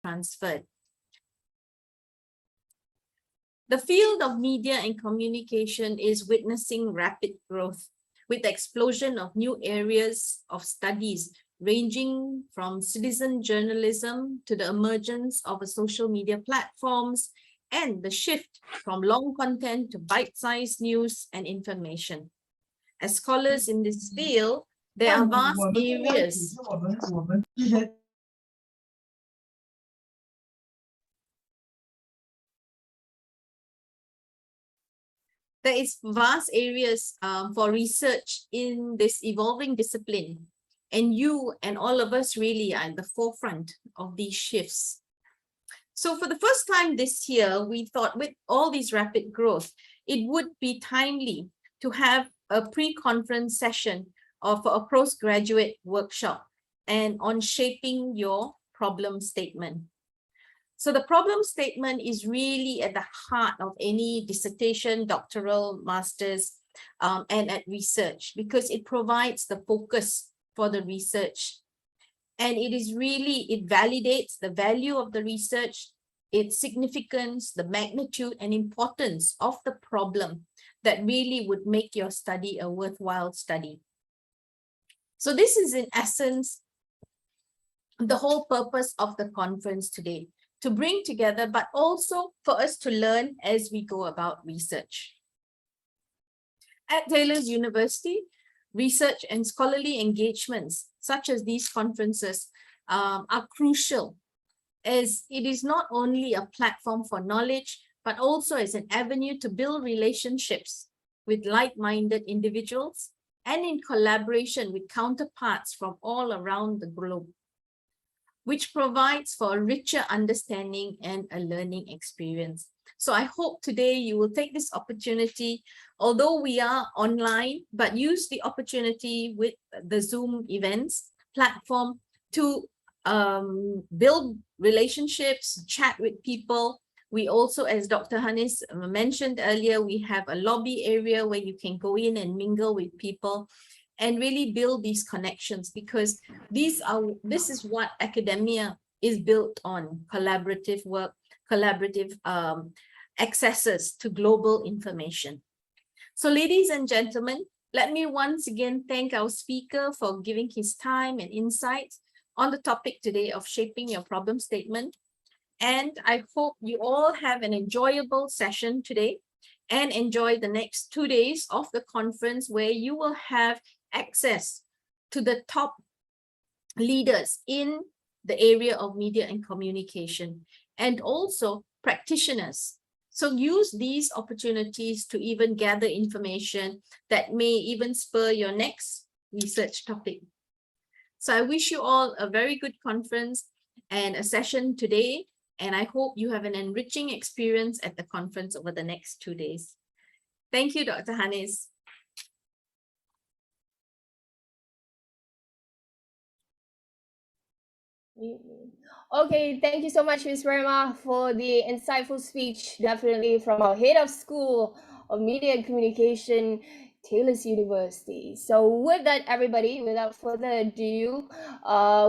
transferred. The field of media and communication is witnessing rapid growth with the explosion of new areas of studies ranging from citizen journalism to the emergence of social media platforms and the shift from long content to bite-sized news and information. As scholars in this field, there are vast areas for research in this evolving discipline. And you and all of us really are at the forefront of these shifts. So for the first time this year, we thought with all these rapid growth, it would be timely to have a pre-conference session for a postgraduate workshop and on shaping your problem statement. So the problem statement is really at the heart of any dissertation, doctoral, master's, and at research, because it provides the focus for the research. And it validates the value of the research, its significance, the magnitude and importance of the problem that really would make your study a worthwhile study. So this is in essence the whole purpose of the conference today, to bring together, but also for us to learn as we go about research. At Taylor's University, research and scholarly engagements, such as these conferences, are crucial, as it is not only a platform for knowledge, but also as an avenue to build relationships with like-minded individuals and in collaboration with counterparts from all around the globe, which provides for a richer understanding and a learning experience. So I hope today you will take this opportunity, although we are online, but use the opportunity with the Zoom events platform to build relationships, chat with people. We also, as Dr. Hanis mentioned earlier, we have a lobby area where you can go in and mingle with people and really build these connections, because this is what academia is built on: collaborative work, collaborative accesses to global information. So ladies and gentlemen, let me once again thank our speaker for giving his time and insights on the topic today of shaping your problem statement. And I hope you all have an enjoyable session today and enjoy the next 2 days of the conference, where you will have access to the top leaders in the area of media and communication, and also practitioners. So use these opportunities to even gather information that may even spur your next research topic. So I wish you all a very good conference and a session today, and I hope you have an enriching experience at the conference over the next 2 days. Thank you, Dr. Hanis. Okay, thank you so much, Ms. Rema, for the insightful speech, definitely from our head of School of Media and Communication, Taylor's University. So with that, everybody, without further ado,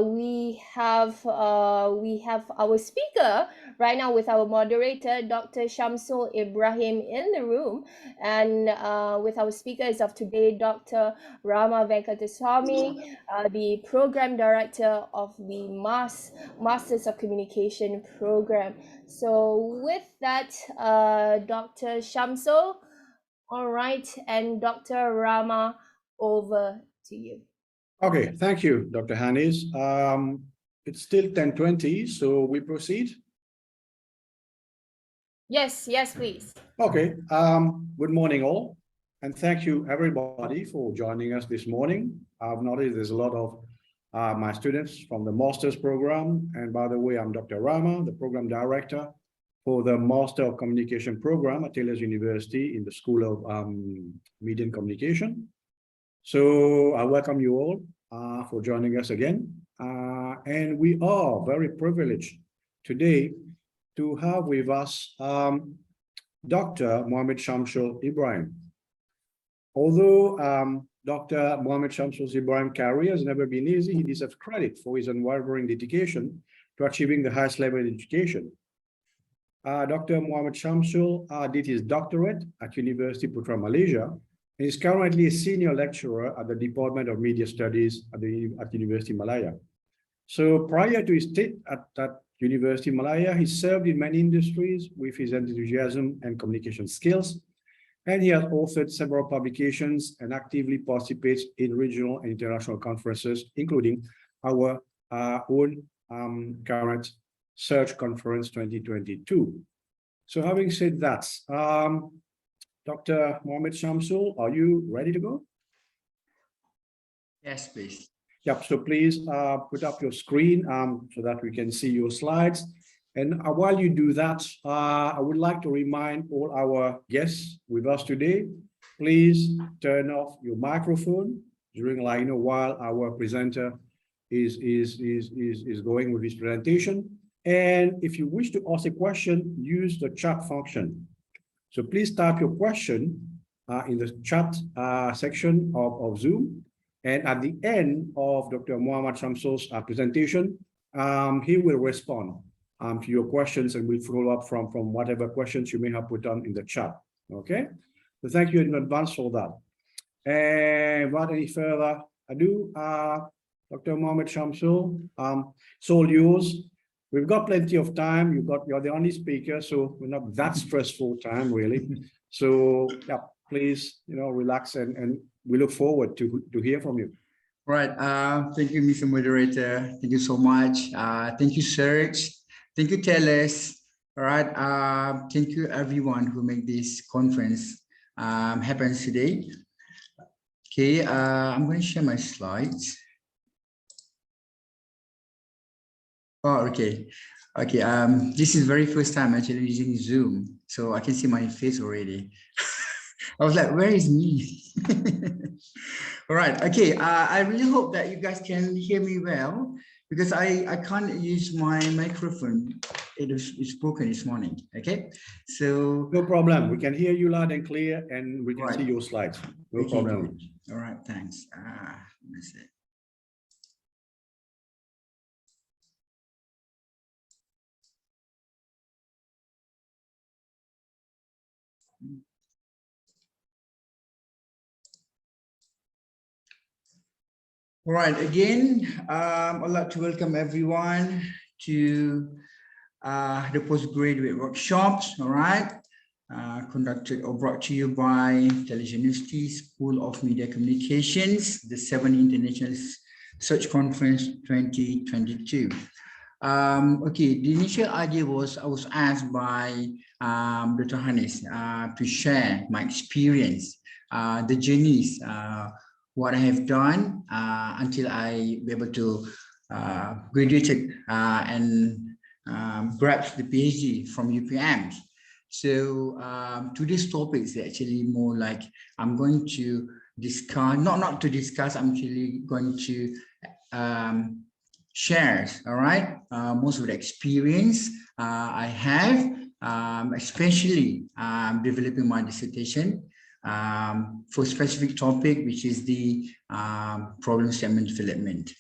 we have our speaker right now with our moderator, Dr. Shamsul Ibrahim, in the room, and with our speakers of today, Dr. Rama Venkataswamy, the program director of the Masters of Communication program. So with that, Dr. Shamsul, all right, and Dr. Rama, over to you. Okay, thank you, Dr. Hanis. It's still 10:20, so we proceed. Yes, please. Okay, good morning all, and thank you everybody for joining us this morning. I've noticed there's a lot of my students from the master's program, and by the way, I'm Dr. Rama, the program director for the Master of Communication program at Taylor's University in the School of Media and Communication. So I welcome you all for joining us again. And we are very privileged today to have with us Dr. Mohammed Shamsul Ibrahim. Although Dr. Mohammed Shamsul Ibrahim's career has never been easy, he deserves credit for his unwavering dedication to achieving the highest level in education. Dr. Muhammad Shamsul did his doctorate at University of Malaysia and is currently a senior lecturer at the Department of Media Studies at University of Malaya. So prior to his stint at University of Malaya, he served in many industries with his enthusiasm and communication skills, and he has authored several publications and actively participates in regional and international conferences, including our own current Search Conference 2022. So having said that, Dr. Mohammed Shamsul, are you ready to go? Yes, please. Yep, so please put up your screen so that we can see your slides. And while you do that, I would like to remind all our guests with us today, please turn off your microphone during, while our presenter is going with his presentation. And if you wish to ask a question, use the chat function. So please type your question in the chat section of Zoom. And at the end of Dr. Muhammad Shamsul's presentation, he will respond to your questions, and we'll follow up from whatever questions you may have put on in the chat. Okay, so thank you in advance for that. And without any further ado, Dr. Muhammad Shamsul, it's all yours. We've got plenty of time. You're the only speaker, so we're not that stressful time really. So yeah, please, relax, and we look forward to hear from you. Right. Thank you, Mr. Moderator. Thank you so much. Thank you, Serge. Thank you, Teles. All right. Thank you, everyone who made this conference happen today. Okay. I'm going to share my slides. Oh, okay. Okay. This is very first time actually using Zoom, so I can see my face already. I was like, where is me? All right. Okay. I really hope that you guys can hear me well, because I can't use my microphone. It's broken this morning. Okay. So no problem. We can hear you loud and clear, and we can right. see your slides. No Okay, problem. good. All right. Thanks. Let me see. All right, again, I'd like to welcome everyone to the postgraduate workshops, all right, conducted or brought to you by Malaysia University School of Media Communications, the 7th International Search Conference 2022. Okay, the initial idea was I was asked by Dr. Hannes to share my experience, the journeys, what I have done until I be able to graduated and grasp the PhD from UPM. So today's topic is actually more like I'm going to discuss, not to discuss, I'm actually going to share, all right, most of the experience I have, especially developing my dissertation for a specific topic, which is the problem statement development.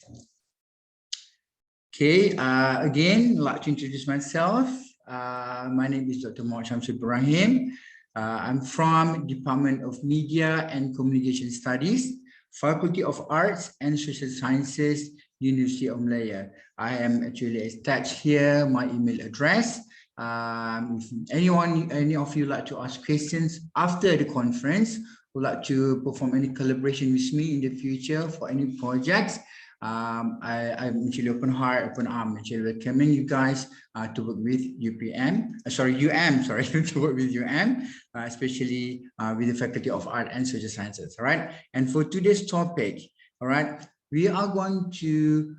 Okay, again, I'd like to introduce myself. My name is Dr. Shamsul Ibrahim. I'm from Department of Media and Communication Studies, Faculty of Arts and Social Sciences, University of Malaya. I am actually attached here my email address. If any of you like to ask questions after the conference, would like to perform any collaboration with me in the future for any projects, I'm actually open heart, open arm, actually recommend you guys to work with UM, to work with UM, especially with the Faculty of Art and Social Sciences, all right? And for today's topic, all right, we are going to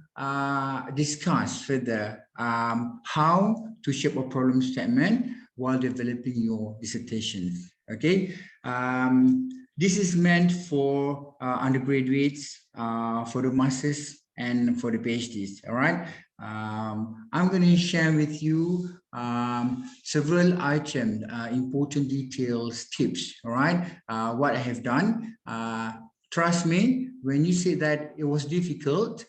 discuss further how to shape a problem statement while developing your dissertation, okay? This is meant for undergraduates, for the masters, and for the PhDs, all right? I'm going to share with you several items, important details, tips, all right? What I have done. Trust me, when you say that it was difficult,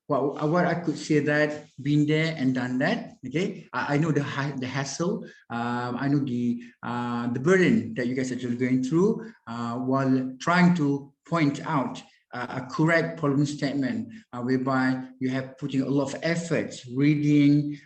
what I could say that been there and done that. Okay, I know the hassle. I know the burden that you guys are actually going through while trying to point out a correct problem statement, whereby you have putting a lot of efforts, reading,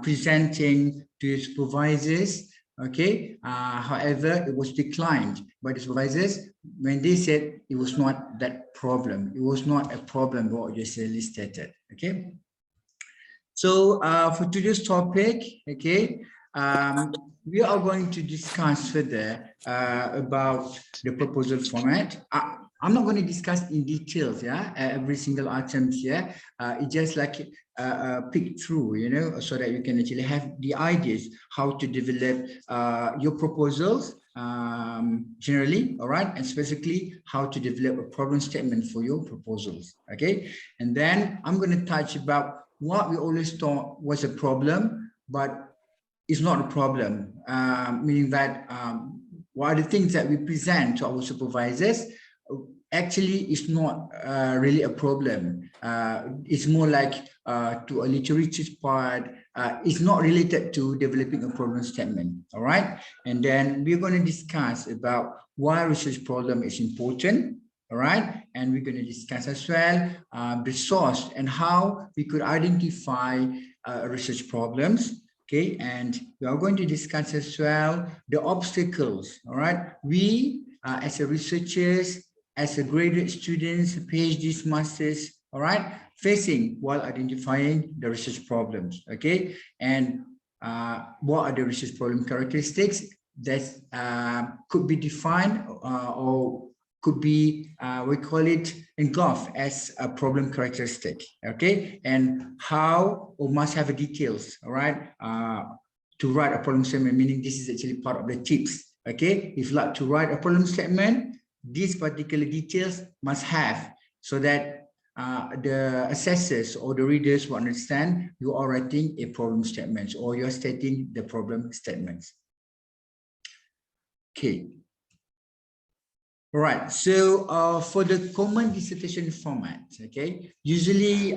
presenting to your supervisors. Okay, however, it was declined by the supervisors when they said it was not that problem. It was not a problem what you stated. Okay, so for today's topic, okay, we are going to discuss further about the proposal format. I'm not going to discuss in details, yeah, every single items here. It's just like pick through, you know, so that you can actually have the ideas how to develop your proposals generally, all right, and specifically how to develop a problem statement for your proposals, okay? And then I'm going to touch about what we always thought was a problem, but it's not a problem, meaning that what are the things that we present to our supervisors actually is not really a problem. It's more like to a literature part. It's not related to developing a problem statement, all right? And then we're going to discuss about why research problem is important, all right? And we're going to discuss as well the source and how we could identify research problems. Okay, and we are going to discuss as well the obstacles, all right? We, as a researchers, as a graduate students, PhDs, masters, all right, facing while identifying the research problems, okay? And what are the research problem characteristics that could be defined or could be, we call it engulfed as a problem characteristic, okay? And how or must have a details, all right? To write a problem statement, meaning this is actually part of the tips, okay? If you like to write a problem statement, these particular details must have so that the assessors or the readers will understand you are writing a problem statement or you're stating the problem statements. Okay. All right, so for the common dissertation format, okay, usually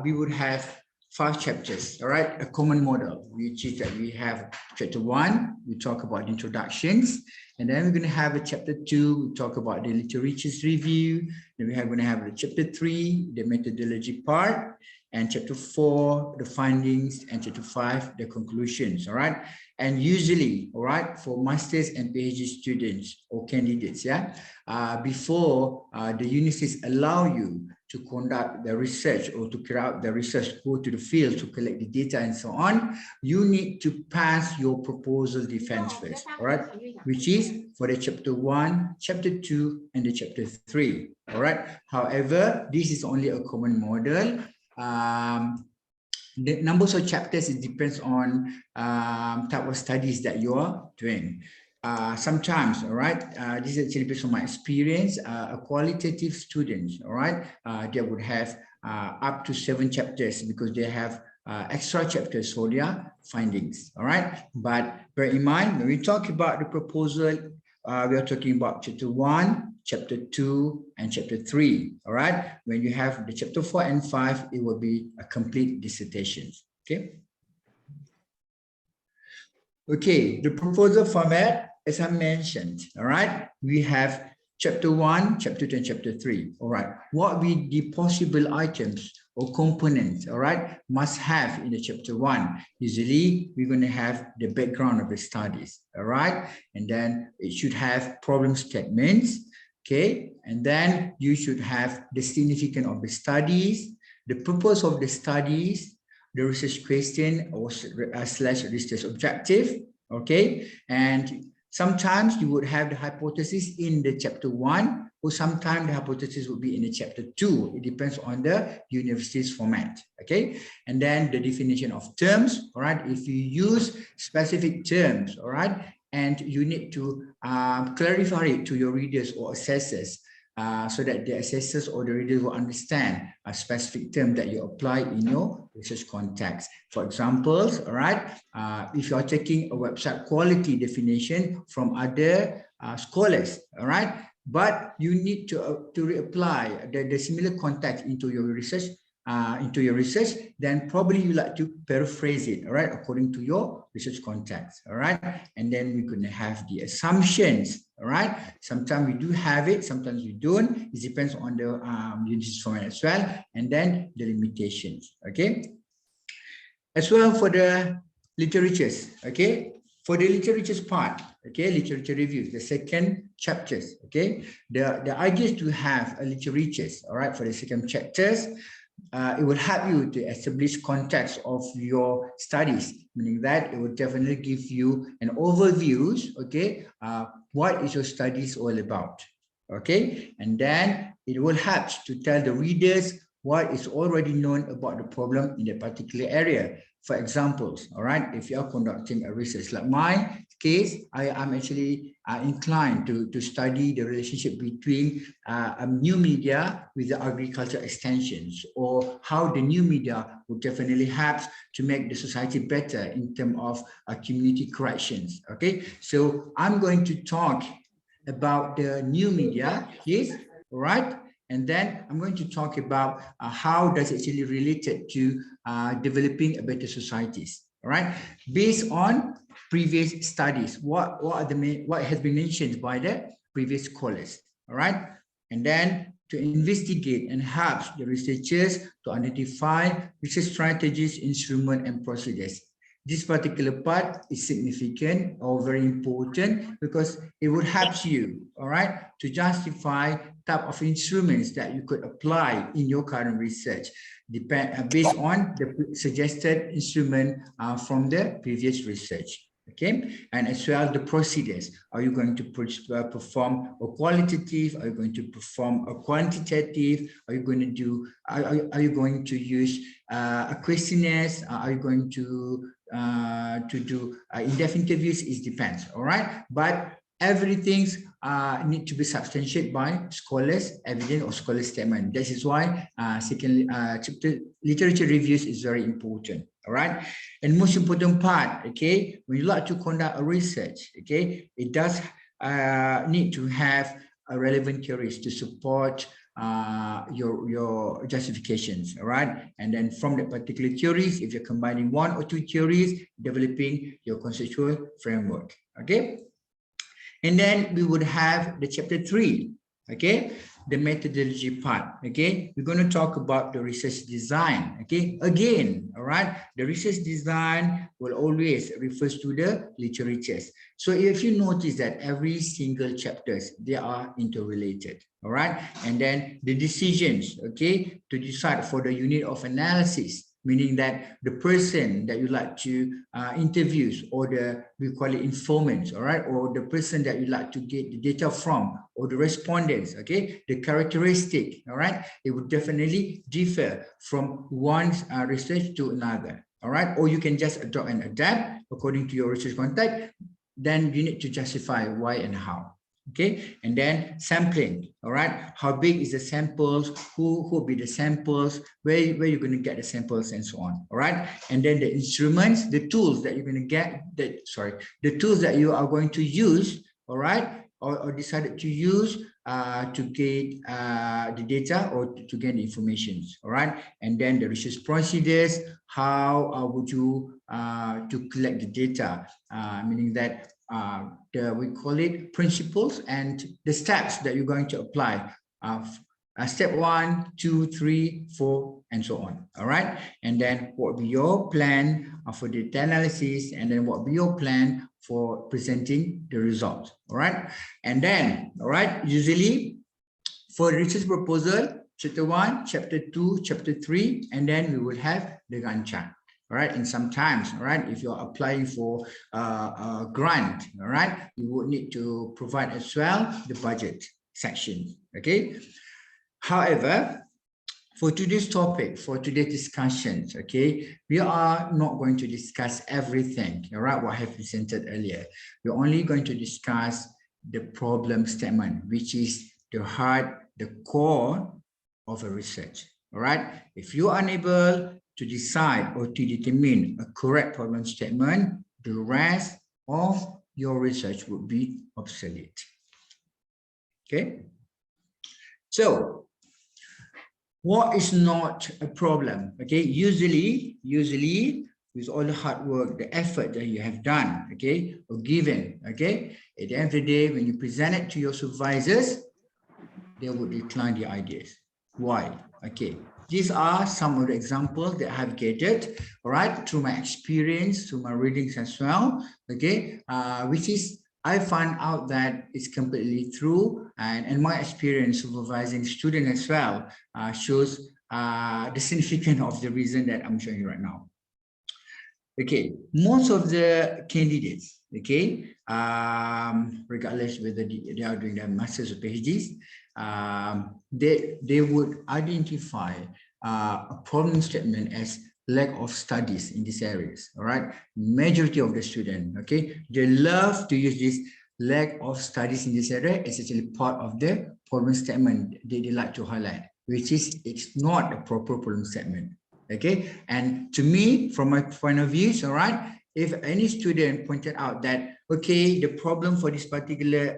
we would have 5 chapters, all right, a common model, which is that we have chapter 1, we talk about introductions, and then we're going to have a chapter 2, we talk about the literature's review, then we're going to have the chapter 3, the methodology part, and chapter 4, the findings, and chapter 5, the conclusions, all right? And usually, all right, for masters and PhD students or candidates, yeah, before the universities allow you to conduct the research or to carry out the research, go to the field to collect the data and so on, you need to pass your proposal defense first, all right, which is for the chapter 1, chapter 2, and the chapter 3, all right? However, this is only a common model. The numbers of chapters, it depends on type of studies that you are doing. Sometimes, all right, this is actually based on my experience, a qualitative student, all right, they would have up to 7 chapters because they have extra chapters for their findings, all right? But bear in mind, when we talk about the proposal, we are talking about chapter 1, chapter 2, and chapter 3, all right? When you have the chapter 4 and 5, it will be a complete dissertation, okay? Okay, the proposal format, as I mentioned, all right? We have chapter 1, chapter 2, and chapter 3, all right? What will be the possible items or components, all right, must have in the chapter 1? Usually, we're going to have the background of the studies, all right? And then it should have problem statements, okay? And then you should have the significance of the studies, the purpose of the studies, the research question or slash research objective, okay? And sometimes you would have the hypothesis in the chapter 1, or sometimes the hypothesis would be in the chapter 2. It depends on the university's format, okay? And then the definition of terms, all right? If you use specific terms, all right, and you need to clarify it to your readers or assessors so that the assessors or the readers will understand a specific term that you apply in your research context. For example, all right, if you are taking a website quality definition from other scholars, all right, but you need to reapply the similar context into your research, into your research, then probably you like to paraphrase it, all right, according to your research context, all right? And then we're going to have the assumptions, all right? Sometimes we do have it, sometimes we don't. It depends on the university format as well. And then the limitations, okay? As well for the literatures, okay? For the literatures part, okay, literature reviews, the second chapters, okay? The idea is to have a literatures, all right, for the second chapters. It will help you to establish context of your studies, meaning that it will definitely give you an overview, okay, what is your studies all about, okay? And then it will help to tell the readers what is already known about the problem in a particular area. For examples, all right, if you are conducting a research like my case, I am actually inclined to study the relationship between a new media with the agriculture extensions, or how the new media would definitely help to make the society better in terms of community corrections. Okay, so I'm going to talk about the new media, yes, all right. And then I'm going to talk about how does it actually related to developing a better societies. All right, based on previous studies, what has been mentioned by the previous scholars. All right, and then to investigate and help the researchers to identify research strategies, instruments, and procedures. This particular part is significant or very important because it would help you, all right, to justify type of instruments that you could apply in your current research, based on the suggested instrument from the previous research. Okay, and as well the procedures. Are you going to perform a qualitative? Are you going to perform a quantitative? Are you going to do? Are you going to use a questionnaires? Are you going to do in-depth interviews? It depends. All right, but everything's need to be substantiated by scholars' evidence or scholars' statement. This is why secondly, literature reviews is very important. All right, and most important part, okay, when you like to conduct a research, okay, it does need to have a relevant theories to support your justifications. All right, and then from the particular theories, if you're combining one or two theories, developing your conceptual framework. Okay, and then we would have the chapter 3, okay, the methodology part. Okay, we're going to talk about the research design. Okay, again, all right, the research design will always refers to the literatures. So if you notice that every single chapters, they are interrelated. All right, and then the decisions, okay, to decide for the unit of analysis, meaning that the person that you like to interview, or we call it informants, all right, or the person that you like to get the data from, or the respondents, okay, the characteristic, all right, it would definitely differ from one research to another, all right, or you can just adopt and adapt according to your research context. Then you need to justify why and how. Okay, and then sampling, all right, how big is the samples, who will be the samples, where you're going to get the samples, and so on. All right, and then the instruments, the tools that you're going to get, the tools that you are going to use, all right, or decided to use to get the data or to get the information. All right, and then the research procedures, how would you to collect the data, meaning that we call it principles and the steps that you're going to apply. Step 1, 2, 3, 4, and so on. All right, and then what will be your plan for data analysis, and then what will be your plan for presenting the results. All right, and then, all right, usually for research proposal, chapter 1, chapter 2, chapter 3, and then we will have the Gantt chart. All right, and sometimes, all right, if you're applying for a grant, all right, you would need to provide as well the budget section. Okay, however, for today's topic, for today's discussions, okay, we are not going to discuss everything, all right, what I have presented earlier. We're only going to discuss the problem statement, which is the heart, the core of a research. All right, if you are unable to decide or to determine a correct problem statement, the rest of your research would be obsolete. Okay, so what is not a problem? Okay, usually with all the hard work, the effort that you have done, okay, or given, okay, at the end of the day, when you present it to your supervisors, they would decline the ideas. Why? Okay, these are some of the examples that I have gathered, all right, through my experience, through my readings as well, okay, which is I found out that it's completely true, and my experience supervising students as well shows the significance of the reason that I'm showing you right now. Okay, most of the candidates, okay, regardless whether they are doing their masters or PhDs, they would identify a problem statement as lack of studies in these areas. All right, majority of the students, okay, they love to use this lack of studies in this area as actually part of the problem statement they like to highlight, which is it's not a proper problem statement. Okay, and to me, from my point of view, all right, if any student pointed out that, okay, the problem for this particular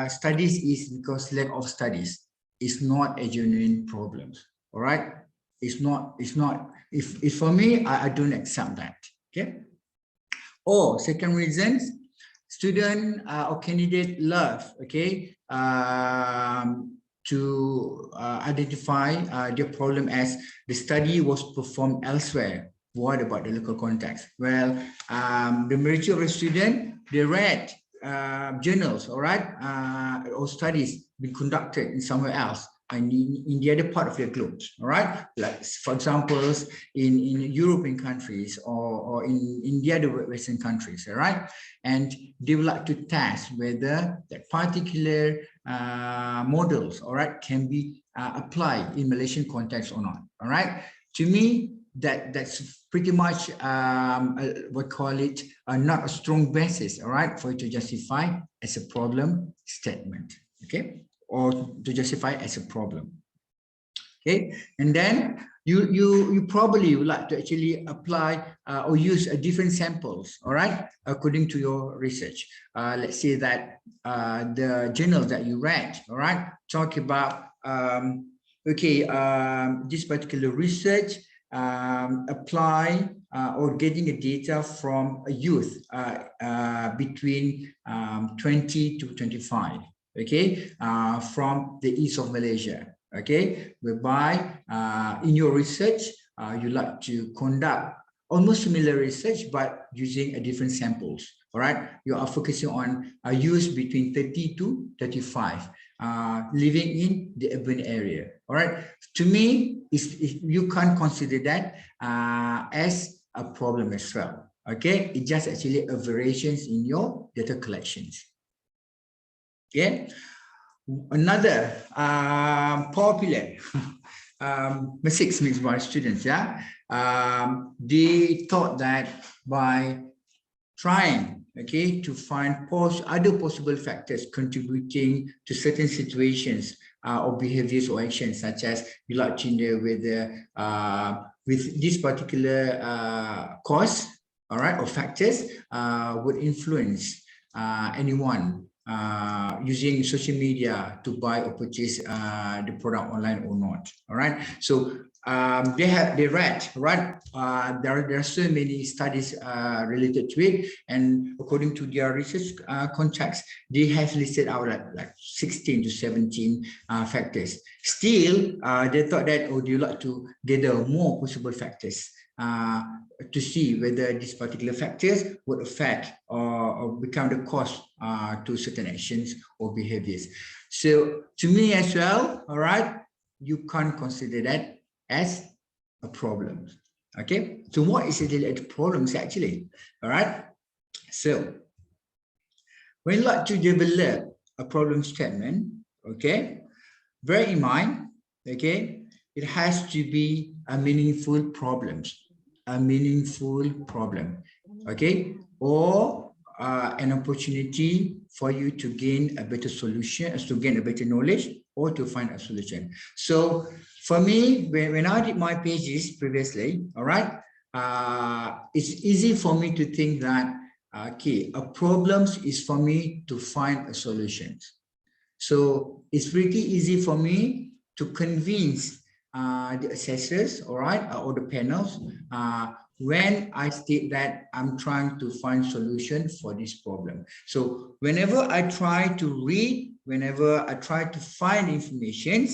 studies is because lack of studies, it's not a genuine problem, all right? It's not, if for me, I don't accept that, okay? Or second reason, student or candidate love, okay, to identify their problem as the study was performed elsewhere. What about the local context? Well, the majority of the students, they read journals, all right, or studies been conducted in somewhere else, and in the other part of the globe, all right? Like, for example, in European countries or in the other Western countries, all right? And they would like to test whether that particular models, all right, can be applied in Malaysian context or not, all right? To me, that's pretty much we call it not a strong basis, all right, for you to justify as a problem statement, okay, or to justify as a problem, okay. And then you probably would like to actually apply or use a different samples, all right, according to your research. Let's say that the journal that you read, all right, talk about okay, this particular research apply or getting a data from a youth between 20 to 25, okay, from the east of Malaysia, okay, whereby in your research you like to conduct almost similar research but using a different samples, all right. You are focusing on youth between 30 to 35 living in the urban area, all right. To me, you can't consider that as a problem as well, okay. It just actually a variations in your data collections, okay. Another popular mistakes made by students, yeah, they thought that by trying, okay, to find other possible factors contributing to certain situations or behaviors or actions, such as you like to know with this particular cause, all right, or factors would influence anyone using social media to buy or purchase the product online or not, all right. So they read, right, there are so many studies related to it, and according to their research context, they have listed out like 16 to 17 factors. Still, they thought that, oh, do you like to gather more possible factors to see whether these particular factors would affect or become the cause to certain actions or behaviors. So to me as well, all right, you can't consider that as a problem, okay. So what is related to problems actually, all right? So when you like to develop a problem statement, okay, bear in mind, okay, it has to be a meaningful problem, okay, or an opportunity for you to gain a better solution, to gain a better knowledge, or to find a solution. So for me, when I did my pages previously, all right, it's easy for me to think that, okay, a problem is for me to find a solution. So it's pretty easy for me to convince the assessors, all right, or the panels, when I state that I'm trying to find solution for this problem. So whenever I try to read, whenever I try to find information,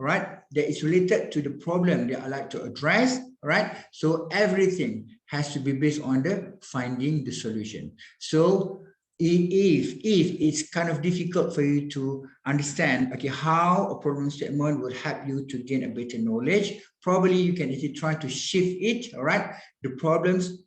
right, that is related to the problem that I like to address, right? So everything has to be based on the finding the solution. So if it's kind of difficult for you to understand, okay, how a problem statement will help you to gain a better knowledge, probably you can actually try to shift it, all right? The problems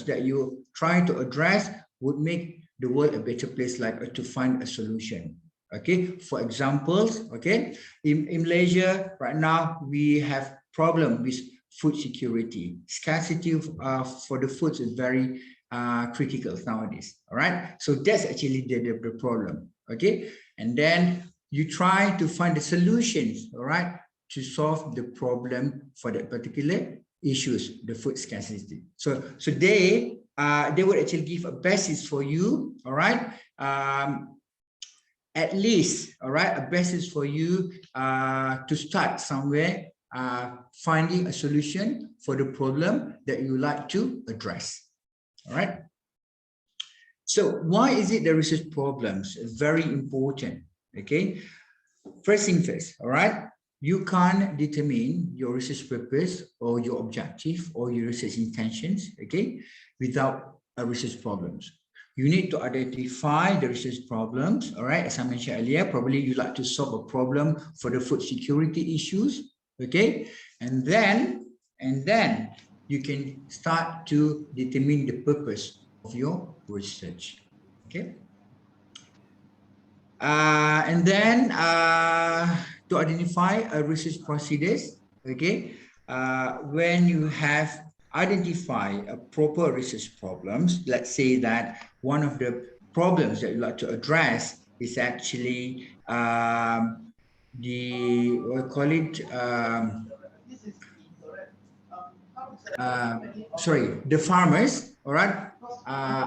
that you're trying to address would make the world a better place, like to find a solution. Okay, for examples, okay, in Malaysia right now we have problem with food security. Scarcity for the foods is very critical nowadays. All right, so that's actually the problem. Okay, and then you try to find the solutions, all right, to solve the problem for that particular issues, the food scarcity. So they would actually give a basis for you, all right, at least, all right, a basis for you to start somewhere, finding a solution for the problem that you like to address. All right. So why is it there is such problems? It's very important. Okay. First thing first, all right. You can't determine your research purpose or your objective or your research intentions, okay, without a research problems. You need to identify the research problems, all right? As I mentioned earlier, probably you like to solve a problem for the food security issues, okay? And then you can start to determine the purpose of your research, okay? And then to identify a research procedures, okay? When you have identified a proper research problems, let's say that one of the problems that you like to address is actually the, we'll call it, the farmers, all right,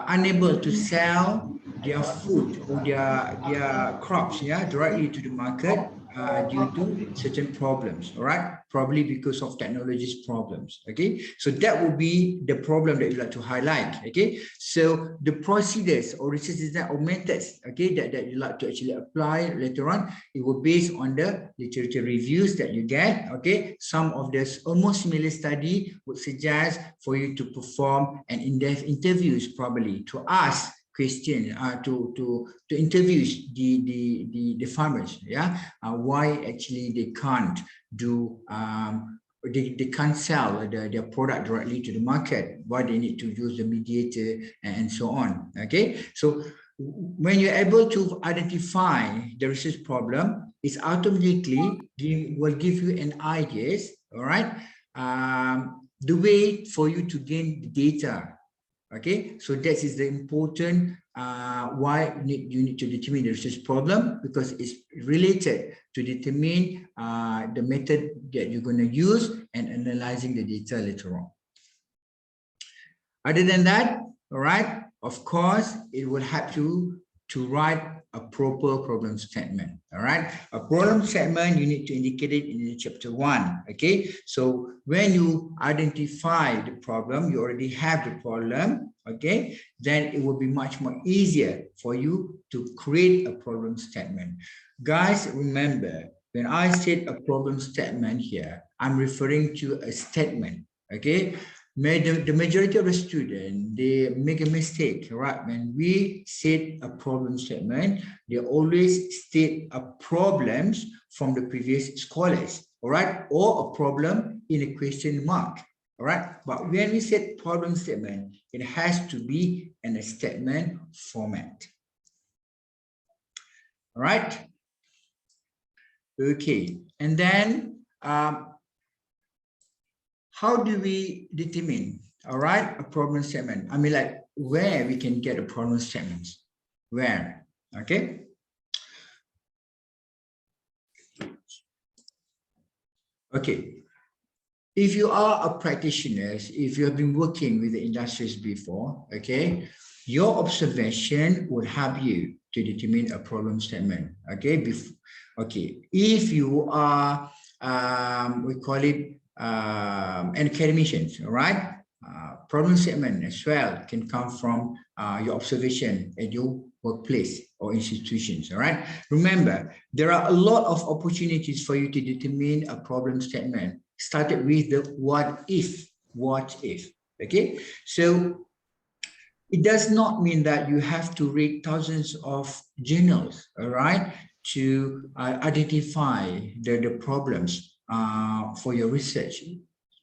unable to sell their food or their crops, yeah, directly to the market due to certain problems, all right, probably because of technology's problems. Okay, so that would be the problem that you like to highlight. Okay, so the procedures or research design or methods, okay, that you like to actually apply later on, it will based on the literature reviews that you get. Okay, some of this almost similar study would suggest for you to perform an in-depth interviews, probably to ask question, to interview the farmers, yeah, why actually they can't do they can't sell their product directly to the market, why they need to use the mediator and so on. Okay, so when you're able to identify the research problem, it's automatically will give you an ideas, all right, the way for you to gain the data. Okay, so that is the important why you need to determine the research problem, because it's related to determine the method that you're going to use and analyzing the data later on. Other than that, all right, of course, it will help you to write a proper problem statement. All right, a problem statement, you need to indicate it in chapter 1. Okay, so when you identify the problem, you already have the problem. Okay, then it will be much more easier for you to create a problem statement. Guys, remember, when I said a problem statement here, I'm referring to a statement. Okay, the majority of the students, they make a mistake, right? When we set a problem statement, they always state a problems from the previous scholars, all right? Or a problem in a question mark, all right? But when we set problem statement, it has to be in a statement format, all right? Okay, and then, how do we determine, all right, a problem statement? I mean, like, where we can get a problem statement? Where? Okay. Okay. If you are a practitioner, if you have been working with the industries before, okay, your observation would help you to determine a problem statement. Okay. Okay. If you are we call it and academicians, all right? Problem statement as well can come from your observation at your workplace or institutions, all right? Remember, there are a lot of opportunities for you to determine a problem statement. Started with the what if, okay? So it does not mean that you have to read thousands of journals, all right, to identify the problems for your research,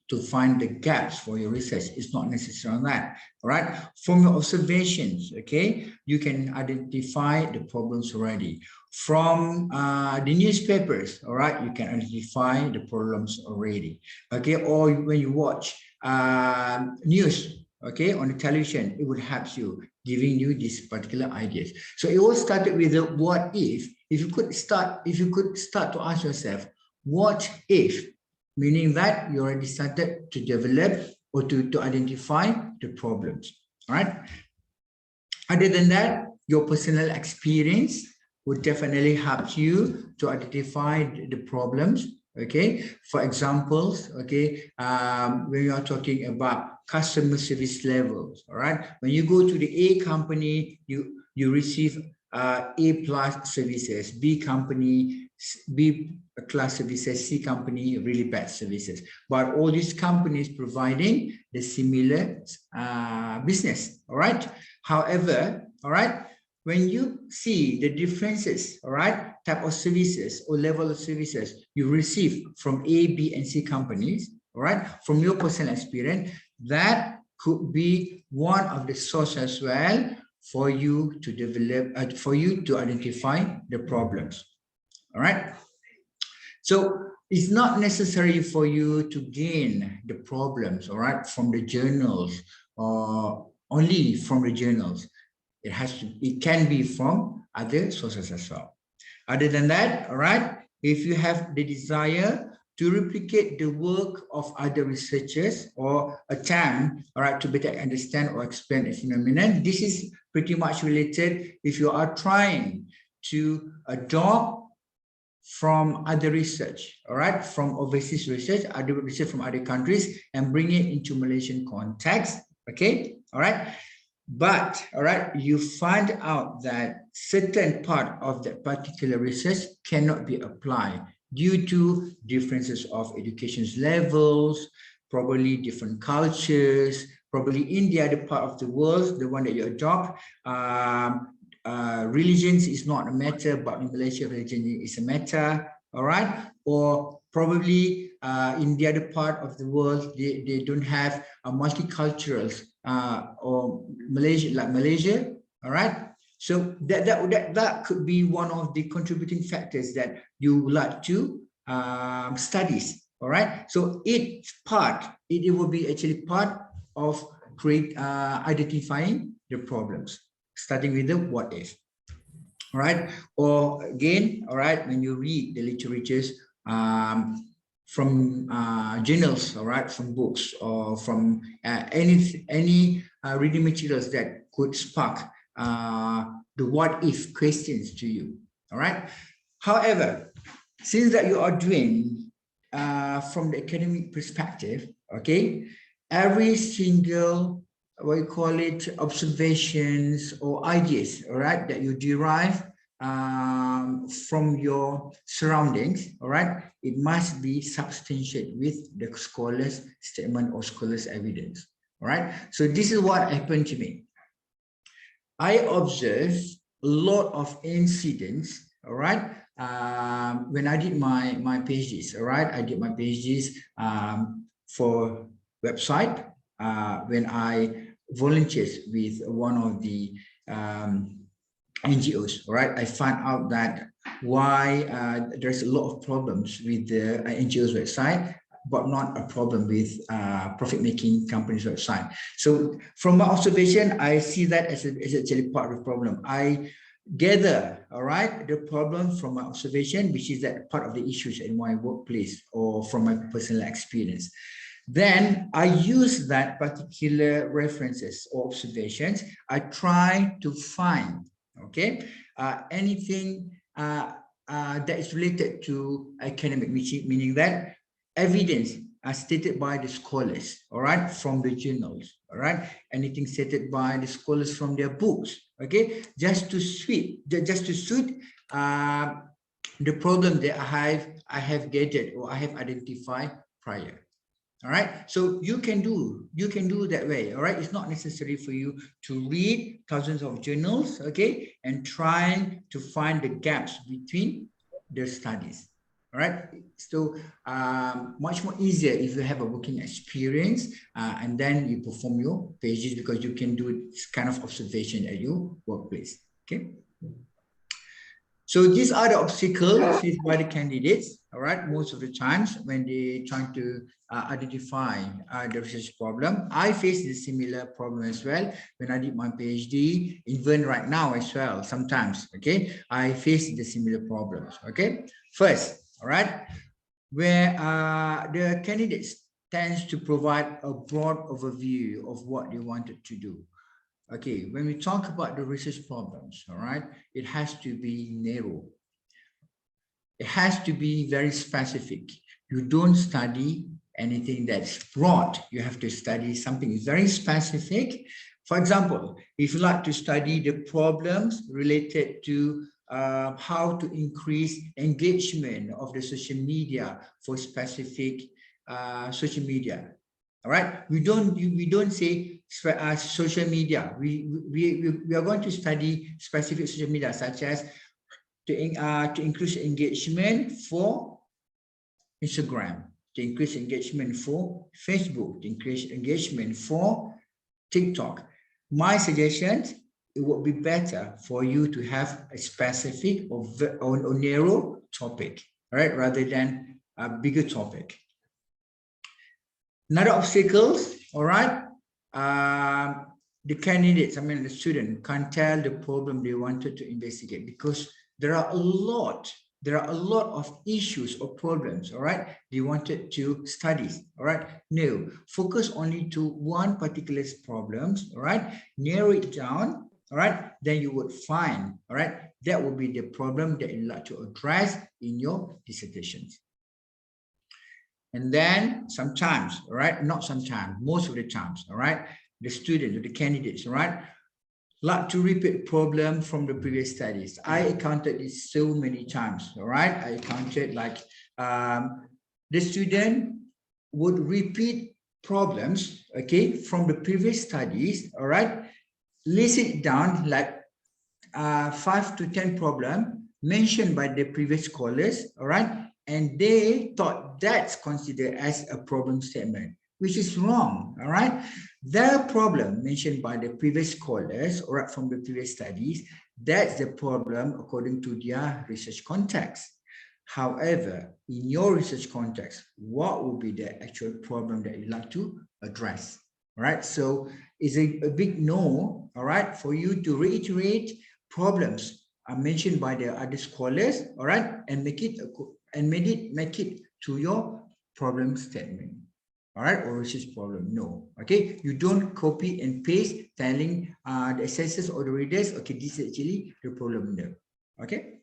to find the gaps for your research. It's not necessary on that, all right? From your observations, okay, you can identify the problems already. From the newspapers, all right, you can identify the problems already, okay? Or when you watch news, okay, on the television, it would help you, giving you these particular ideas. So it all started with the what if. If you could start to ask yourself, what if? Meaning that you already started to develop or to identify the problems, all right? Other than that, your personal experience would definitely help you to identify the problems, okay? For examples, okay, when you are talking about customer service levels, all right? When you go to the A company, you receive A+ services, B company, B class services, C company, really bad services. But all these companies providing the similar business, all right? However, all right, when you see the differences, all right, type of services or level of services you receive from A, B, and C companies, all right, from your personal experience, that could be one of the sources as well for you to develop, for you to identify the problems, all right? So it's not necessary for you to gain the problems, all right, from the journals or only from the journals. It can be from other sources as well. Other than that, all right, if you have the desire to replicate the work of other researchers or attempt, all right, to better understand or explain a phenomenon, this is pretty much related if you are trying to adopt from other research, all right, from overseas research, other research from other countries, and bring it into Malaysian context, okay, all right. But, all right, you find out that certain part of that particular research cannot be applied due to differences of education levels, probably different cultures, probably in the other part of the world, the one that you adopt, religions is not a matter, but in Malaysia, religion is a matter, all right? Or probably in the other part of the world, they don't have a multicultural or Malaysia, like Malaysia, all right? So that could be one of the contributing factors that you would like to studies, all right? So it will be actually part of identifying the problems, starting with the what if, all right? Or again, all right, when you read the literatures from journals, all right, from books or from any reading materials that could spark the what if questions to you, all right? However, since that you are doing from the academic perspective, okay, every single, what you call it, observations or ideas, all right, that you derive from your surroundings, all right, it must be substantiated with the scholar's statement or scholar's evidence, all right? So this is what happened to me. I observed a lot of incidents, all right, when I did my PhDs, all right, I did my PhDs for website when I volunteered with one of the NGOs, all right. I found out that why there's a lot of problems with the NGO's website, but not a problem with profit-making companies' website. So from my observation, I see that as actually part of the problem. I gather, all right, the problem from my observation, which is that part of the issues in my workplace or from my personal experience. Then I use that particular references or observations. I try to find, okay, anything that is related to academic, meaning that evidence are stated by the scholars, all right, from the journals, all right, anything stated by the scholars from their books, okay, just to suit the problem that I have gathered or I have identified prior. All right, so you can do that way. All right, it's not necessary for you to read thousands of journals, okay, and trying to find the gaps between the studies. All right, so much more easier if you have a working experience and then you perform your pages, because you can do this kind of observation at your workplace. Okay. So these are the obstacles faced by the candidates, all right, most of the times when they trying to identify the research problem. I faced a similar problem as well when I did my PhD, even right now as well, sometimes, okay, I faced the similar problems, okay. First, all right, where the candidates tends to provide a broad overview of what they wanted to do. Okay, when we talk about the research problems, all right, it has to be narrow. It has to be very specific. You don't study anything that's broad. You have to study something very specific. For example, if you like to study the problems related to how to increase engagement of the social media for specific social media. All right, we don't say social media. We are going to study specific social media, such as to increase engagement for Instagram, to increase engagement for Facebook, to increase engagement for TikTok. My suggestion, it would be better for you to have a specific or narrow topic, right, rather than a bigger topic. Another obstacles, all right, the candidates, the student can't tell the problem they wanted to investigate, because there are a lot of issues or problems, all right, they wanted to study, all right. No, focus only to one particular problems, all right, narrow it down, all right, then you would find, all right, that will be the problem that you like to address in your dissertations. And then sometimes, all right, not sometimes, most of the times, all right, the students or the candidates, all right, like to repeat problem from the previous studies. I encountered this so many times, all right. I encountered like the student would repeat problems, okay, from the previous studies, all right, list it down like 5 to 10 problems mentioned by the previous scholars, all right, and they thought that's considered as a problem statement, which is wrong, all right. The problem mentioned by the previous scholars, all right, from the previous studies, that's the problem according to their research context. However, in your research context, what will be the actual problem that you like to address, all right? So it's a big no, all right, for you to reiterate problems are mentioned by the other scholars, all right, and make it to your problem statement, all right, or research problem. No, okay, you don't copy and paste telling the assessors or the readers, okay, this is actually the problem there, okay.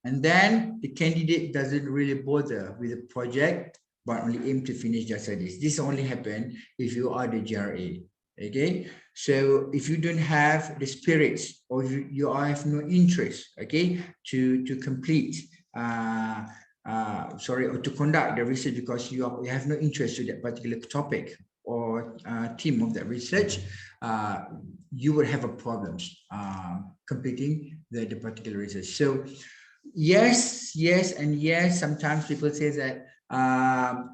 And then the candidate doesn't really bother with the project, but only aim to finish their studies. This only happens if you are the GRA, okay. So if you don't have the spirits, or you have no interest, okay, to complete or to conduct the research, because you have no interest to that particular topic or theme of that research, you will have a problems completing the particular research. So yes, and yes, sometimes people say that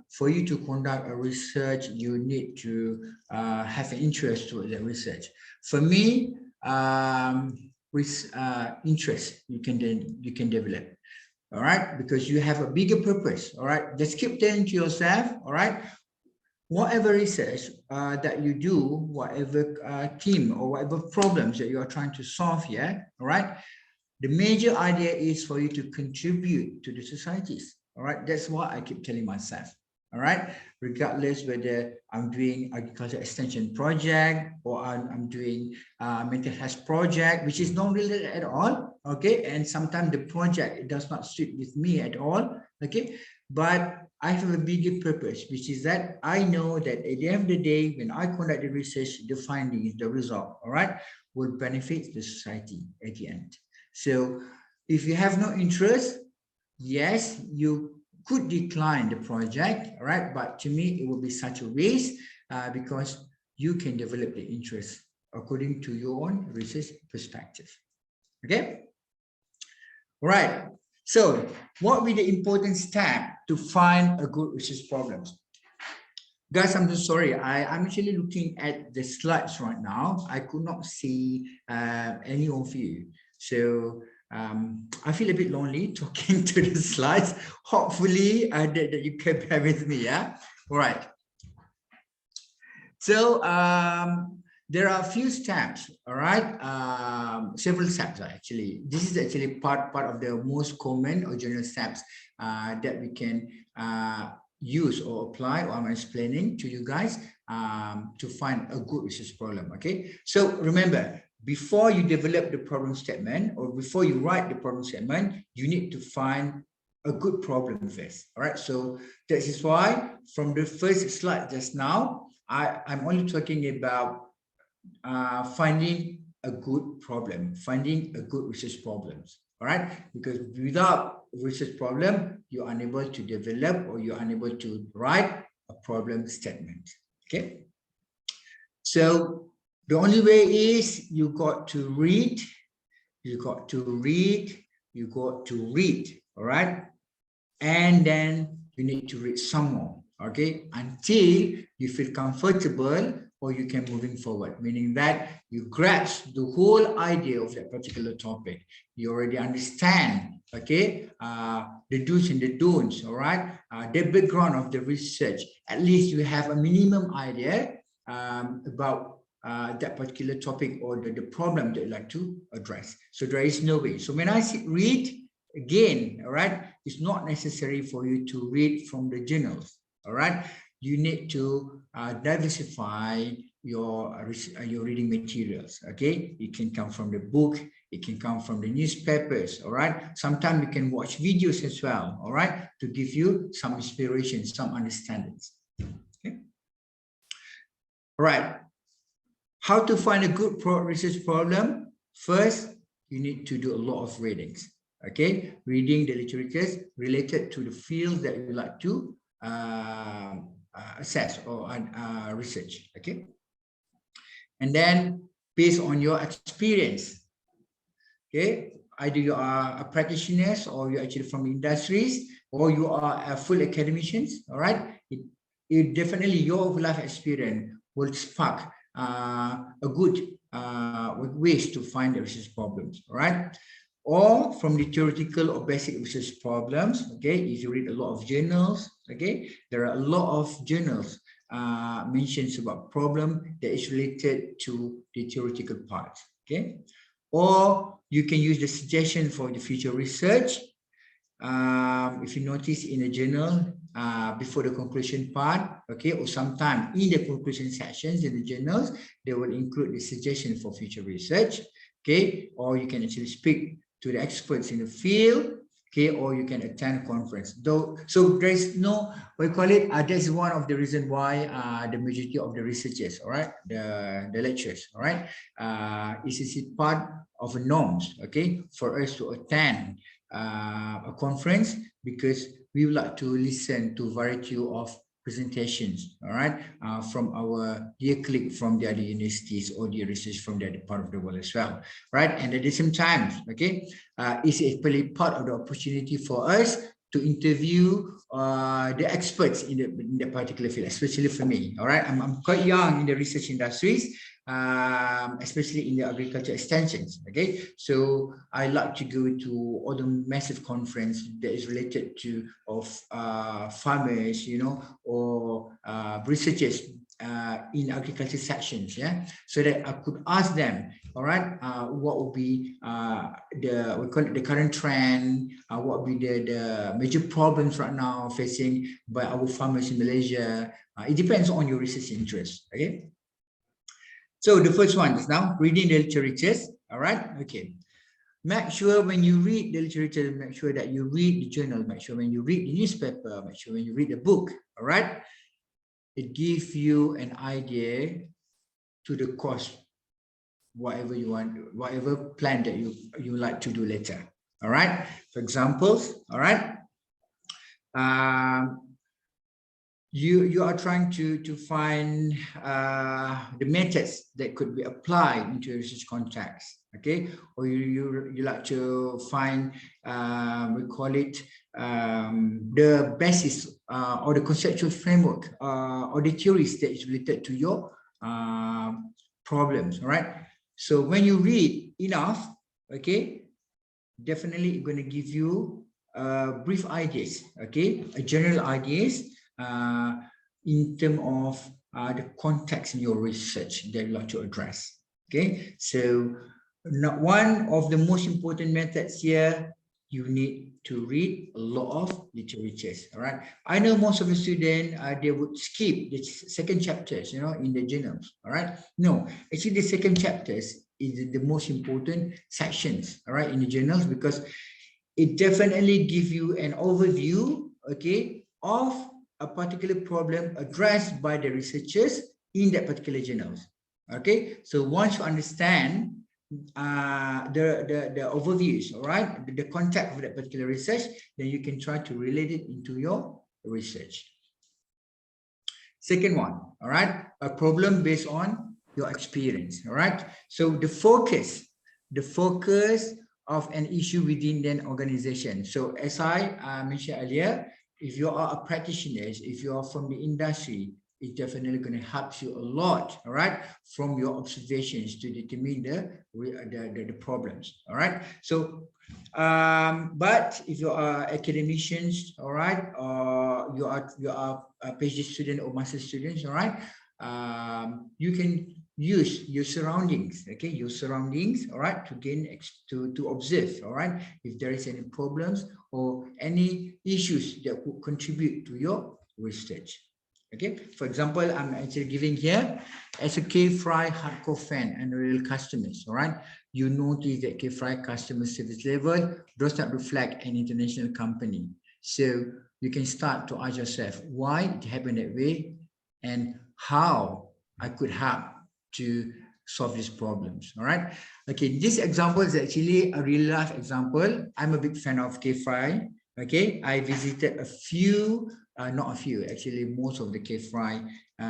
for you to conduct a research, you need to have an interest to the research. For me, with interest, you can develop, all right, because you have a bigger purpose, all right. Just keep telling to yourself, all right, whatever research that you do, whatever theme or whatever problems that you are trying to solve here, all right, the major idea is for you to contribute to the societies, all right. That's what I keep telling myself, all right? Regardless whether I'm doing agriculture extension project or I'm doing mental health project, which is not related at all, okay? And sometimes the project, it does not suit with me at all, okay? But I have a bigger purpose, which is that I know that at the end of the day, when I conduct the research, the findings, the result, all right, will benefit the society at the end. So if you have no interest, yes, you could decline the project, all right? But to me, it will be such a waste because you can develop the interest according to your own research perspective, okay? All right. So what will be the important step to find a good research problem? Guys, I'm so sorry. I'm actually looking at the slides right now. I could not see any of you. So I feel a bit lonely talking to the slides. Hopefully that you can bear with me, yeah? All right. So there are a few steps, all right? Several steps actually. This is actually part of the most common or general steps that we can use or apply, or I'm explaining to you guys to find a good research problem, okay? So remember, before you develop the problem statement or before you write the problem statement, you need to find a good problem first, all right? So that is why from the first slide just now, I'm only talking about finding a good problem, finding a good research problems, all right? Because without research problem, you're unable to develop or you're unable to write a problem statement, okay? So the only way is you got to read, you got to read, you got to read, all right? And then you need to read some more, okay? Until you feel comfortable or you can moving forward, meaning that you grasp the whole idea of that particular topic. You already understand, okay, the do's and the don'ts, all right? The background of the research. At least you have a minimum idea about that particular topic or the problem that you like to address. So there is no way. So when I say read, again, all right, it's not necessary for you to read from the journals, all right? You need to diversify your reading materials, okay? It can come from the book, it can come from the newspapers, all right? Sometimes you can watch videos as well, all right? To give you some inspiration, some understandings, okay? All right. How to find a good research problem? First, you need to do a lot of readings, okay? Reading the literature related to the field that you like to assess or research, okay? And then based on your experience, okay, either you are a practitioner or you're actually from industries or you are a full academicians, all right? It definitely your life experience will spark a good ways to find the research problems, all right? Or from the theoretical or basic research problems, okay? If you read a lot of journals, okay? There are a lot of journals mentions about problem that is related to the theoretical part, okay? Or you can use the suggestion for the future research. If you notice in a journal, before the conclusion part, okay, or sometime in the conclusion sections in the journals, they will include the suggestion for future research, okay? Or you can actually speak to the experts in the field, okay? Or you can attend a conference. So there is no, we call it, that's one of the reasons why the majority of the researchers, all right, the lectures, all right, is part of the norms, okay, for us to attend a conference, because we would like to listen to a variety of presentations, all right, from our dear colleague from the other universities or the research from the other part of the world as well, right? And at the same time, okay, it's actually part of the opportunity for us to interview the experts in the particular field, especially for me, all right? I'm quite young in the research industries, especially in the agriculture extensions, okay? So I like to go to all the massive conference that is related to farmers, you know, or researchers in agriculture sections, yeah, so that I could ask them, all right, what would be we call it the current trend, what would be the major problems right now facing by our farmers in Malaysia. It depends on your research interest. Okay, so the first one is now reading the literatures. All right, okay. Make sure when you read the literature, make sure that you read the journal, make sure when you read the newspaper, make sure when you read the book. All right, it gives you an idea to the course, whatever you want, whatever plan that you like to do later. All right, for examples, all right, you are trying to find the methods that could be applied into a research context, okay, or you like to find we call it the basis or the conceptual framework or the theories that is related to your problems. All right, so when you read enough, okay, definitely it's going to give you brief ideas, okay, general ideas in terms of the context in your research that you like to address. Okay, so one of the most important methods here, you need to read a lot of literatures. All right, I know most of the students they would skip the second chapters, you know, in the journals. All right, no, actually the second chapters is the most important sections, all right, in the journals, because it definitely gives you an overview, okay, of a particular problem addressed by the researchers in that particular journals. Okay, so once you understand the overviews, all right, the context of that particular research, then you can try to relate it into your research. Second one, all right, a problem based on your experience. All right, so the focus of an issue within an organization. So as I mentioned earlier, if you are a practitioner, if you are from the industry, it's definitely going to help you a lot, all right, from your observations to determine the problems. All right, so but if you are academicians, all right, or you are a PhD student or master students, all right, you can use your surroundings, okay, your surroundings, all right, to gain to observe, all right, if there is any problems or any issues that would contribute to your research. Okay, for example, I'm actually giving here as a K-Fry hardcore fan and real customers, all right, you notice that K-Fry customer service level does not reflect an international company. So you can start to ask yourself why it happened that way and how I could help to solve these problems. All right, okay, this example is actually a real life example. I'm a big fan of K-Fry. Okay, I visited a few, not a few, actually most of the K-Fry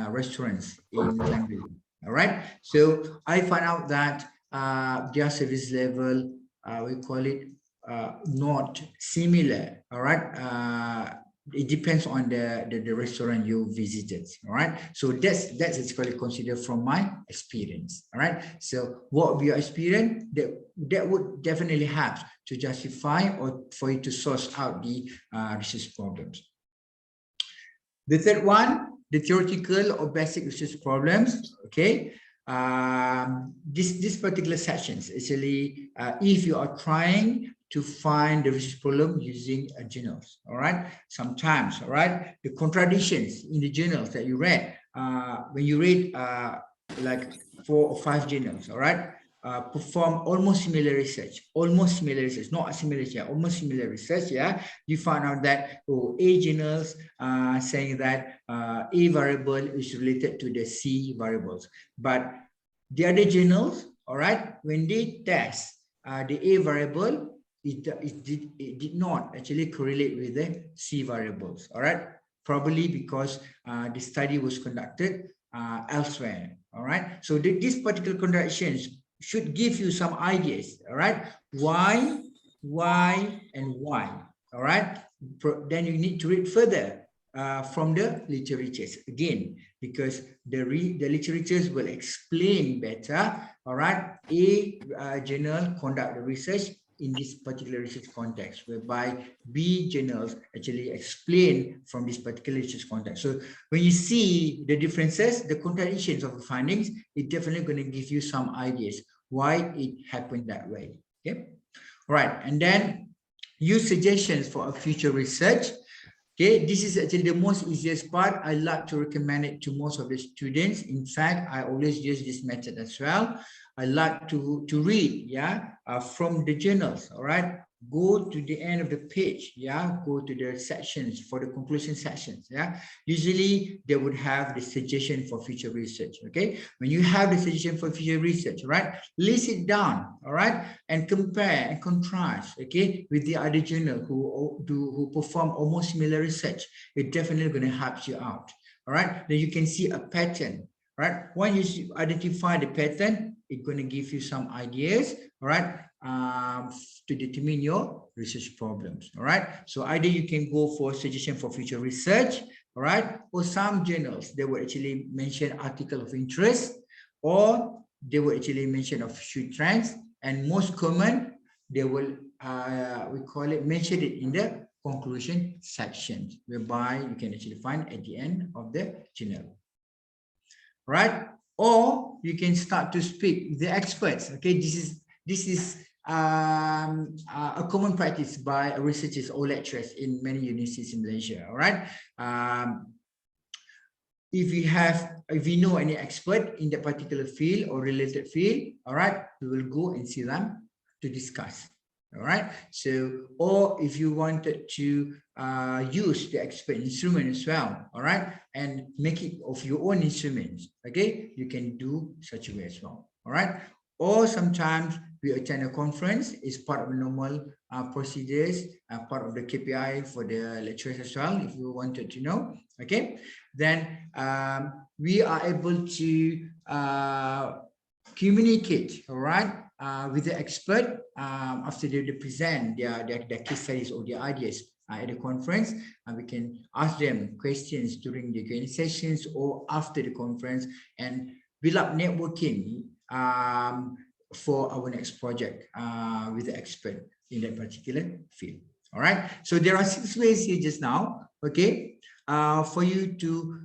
restaurants in Langley. All right, so I found out that their service level, we call it not similar. All right, it depends on the restaurant you visited. All right, so that's actually considered from my experience. All right, so what we experience that would definitely help to justify or for you to source out the research problems. The third one, the theoretical or basic research problems. Okay, this particular sections actually if you are trying to find the research problem using journals, all right, sometimes, all right, the contradictions in the journals that you read, when you read like 4 or 5 journals, all right, perform almost similar research, not a similar research, almost similar research, yeah, you find out that A journals saying that A variable is related to the C variables, but the other journals, all right, when they test the A variable, it did not actually correlate with the C variables, all right, probably because the study was conducted elsewhere, all right, so these particular contradictions should give you some ideas, all right, why, and why, all right, then you need to read further from the literatures again, because the literatures will explain better, all right, A journal conduct the research in this particular research context, whereby B journals actually explain from this particular research context. So when you see the differences, the contradictions of the findings, it's definitely going to give you some ideas why it happened that way. Okay, right, and then use suggestions for a future research. Okay, this is actually the most easiest part. I like to recommend it to most of the students. In fact, I always use this method as well. I like to read, from the journals. All right, go to the end of the page. Go to the sections for the conclusion sections. Usually they would have the suggestion for future research. Okay, when you have the suggestion for future research, right, list it down. All right, and compare and contrast. Okay, with the other journal who perform almost similar research. It's definitely going to help you out. All right, then you can see a pattern. Right, once you identify the pattern, it's going to give you some ideas, all right, to determine your research problems. All right, so either you can go for suggestion for future research, all right, or some journals they will actually mention article of interest, or they will actually mention of future trends, and most common they will we call it mention it in the conclusion section, whereby you can actually find at the end of the journal. Right, or you can start to speak with the experts. Okay, this is a common practice by researchers or lecturers in many universities in Malaysia. All right, if you know any expert in that particular field or related field, all right, we will go and see them to discuss. All right, so, or if you wanted to use the expert instrument as well, all right, and make it of your own instruments, okay, you can do such a way as well. All right, or sometimes we attend a conference. It's part of the normal procedures, part of the KPI for the lecturers as well, if you wanted to know. Okay, then we are able to communicate, all right, with the expert after they present their case studies or their ideas at the conference. We can ask them questions during the Q&A sessions or after the conference and build up networking for our next project with the expert in that particular field. All right, so there are 6 ways here just now, okay, for you to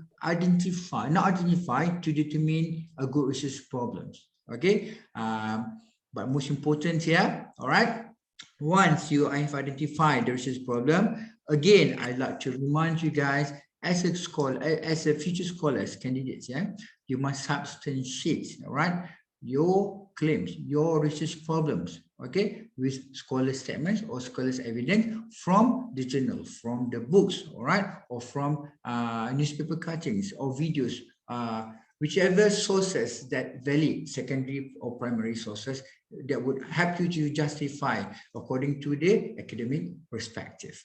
to determine a good research problems. Okay, but most important here, all right, once you have identified the research problem, again, I'd like to remind you guys, as a scholar, as a future scholars, candidates, you must substantiate, all right, your claims, your research problems, okay, with scholar statements or scholars evidence from the journal, from the books, all right, or from newspaper cuttings or videos, whichever sources that valid, secondary or primary sources that would help you to justify according to the academic perspective.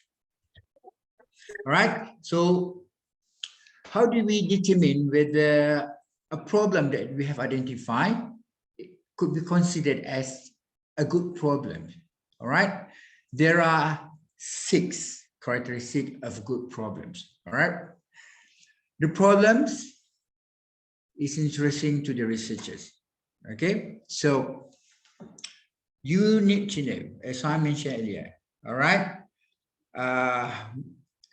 All right, so how do we determine whether a problem that we have identified could be considered as a good problem? All right, there are 6 characteristics of good problems. All right, the problems is interesting to the researchers. Okay, so you need to know, as I mentioned earlier, all right,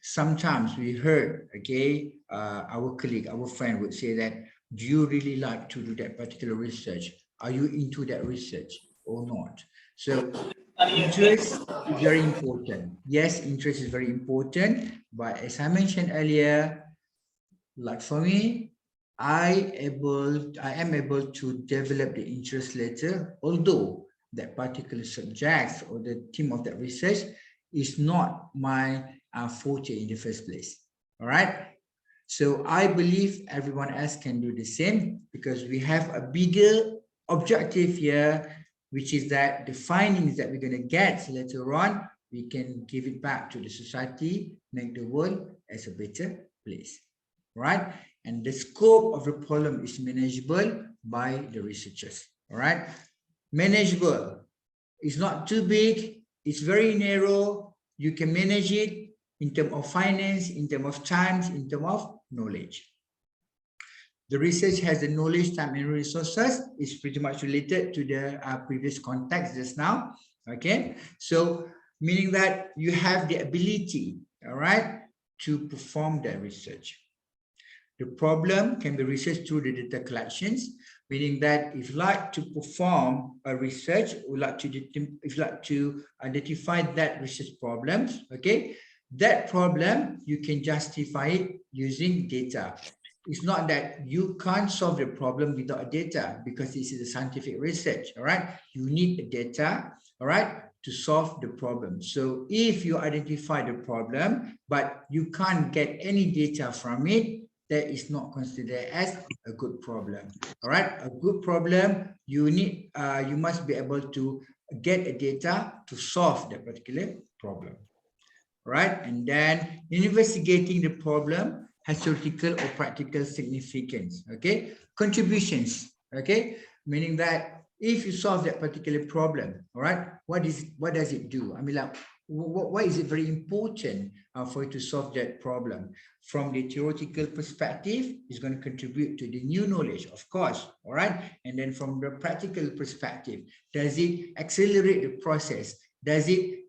sometimes we heard, okay, our colleague, our friend would say that, do you really like to do that particular research? Are you into that research or not? So interest is very important. Yes, interest is very important, but as I mentioned earlier, like for me, I am able to develop the interest later, although that particular subject or the theme of that research is not my forte in the first place. All right, so I believe everyone else can do the same, because we have a bigger objective here, which is that the findings that we're going to get later on, we can give it back to the society, make the world as a better place. Right, and the scope of the problem is manageable by the researchers. All right, manageable, it's not too big, it's very narrow, you can manage it in terms of finance, in terms of time, in terms of knowledge. The research has the knowledge, time, and resources. Is pretty much related to the previous context just now. Okay, so meaning that you have the ability, all right, to perform that research. The problem can be researched through the data collections, meaning that if you like to perform a research, if you like to identify that research problems, okay, that problem, you can justify it using data. It's not that you can't solve the problem without data, because this is a scientific research, all right? You need the data, all right, to solve the problem. So if you identify the problem, but you can't get any data from it, that is not considered as a good problem. All right, a good problem, you must be able to get a data to solve that particular problem. All right, and then investigating the problem has theoretical or practical significance. Okay, contributions. Okay, meaning that if you solve that particular problem, all right, what does it do? I mean, like, why is it very important for you to solve that problem? From the theoretical perspective, it's going to contribute to the new knowledge, of course, all right? And then from the practical perspective, does it accelerate the process? Does it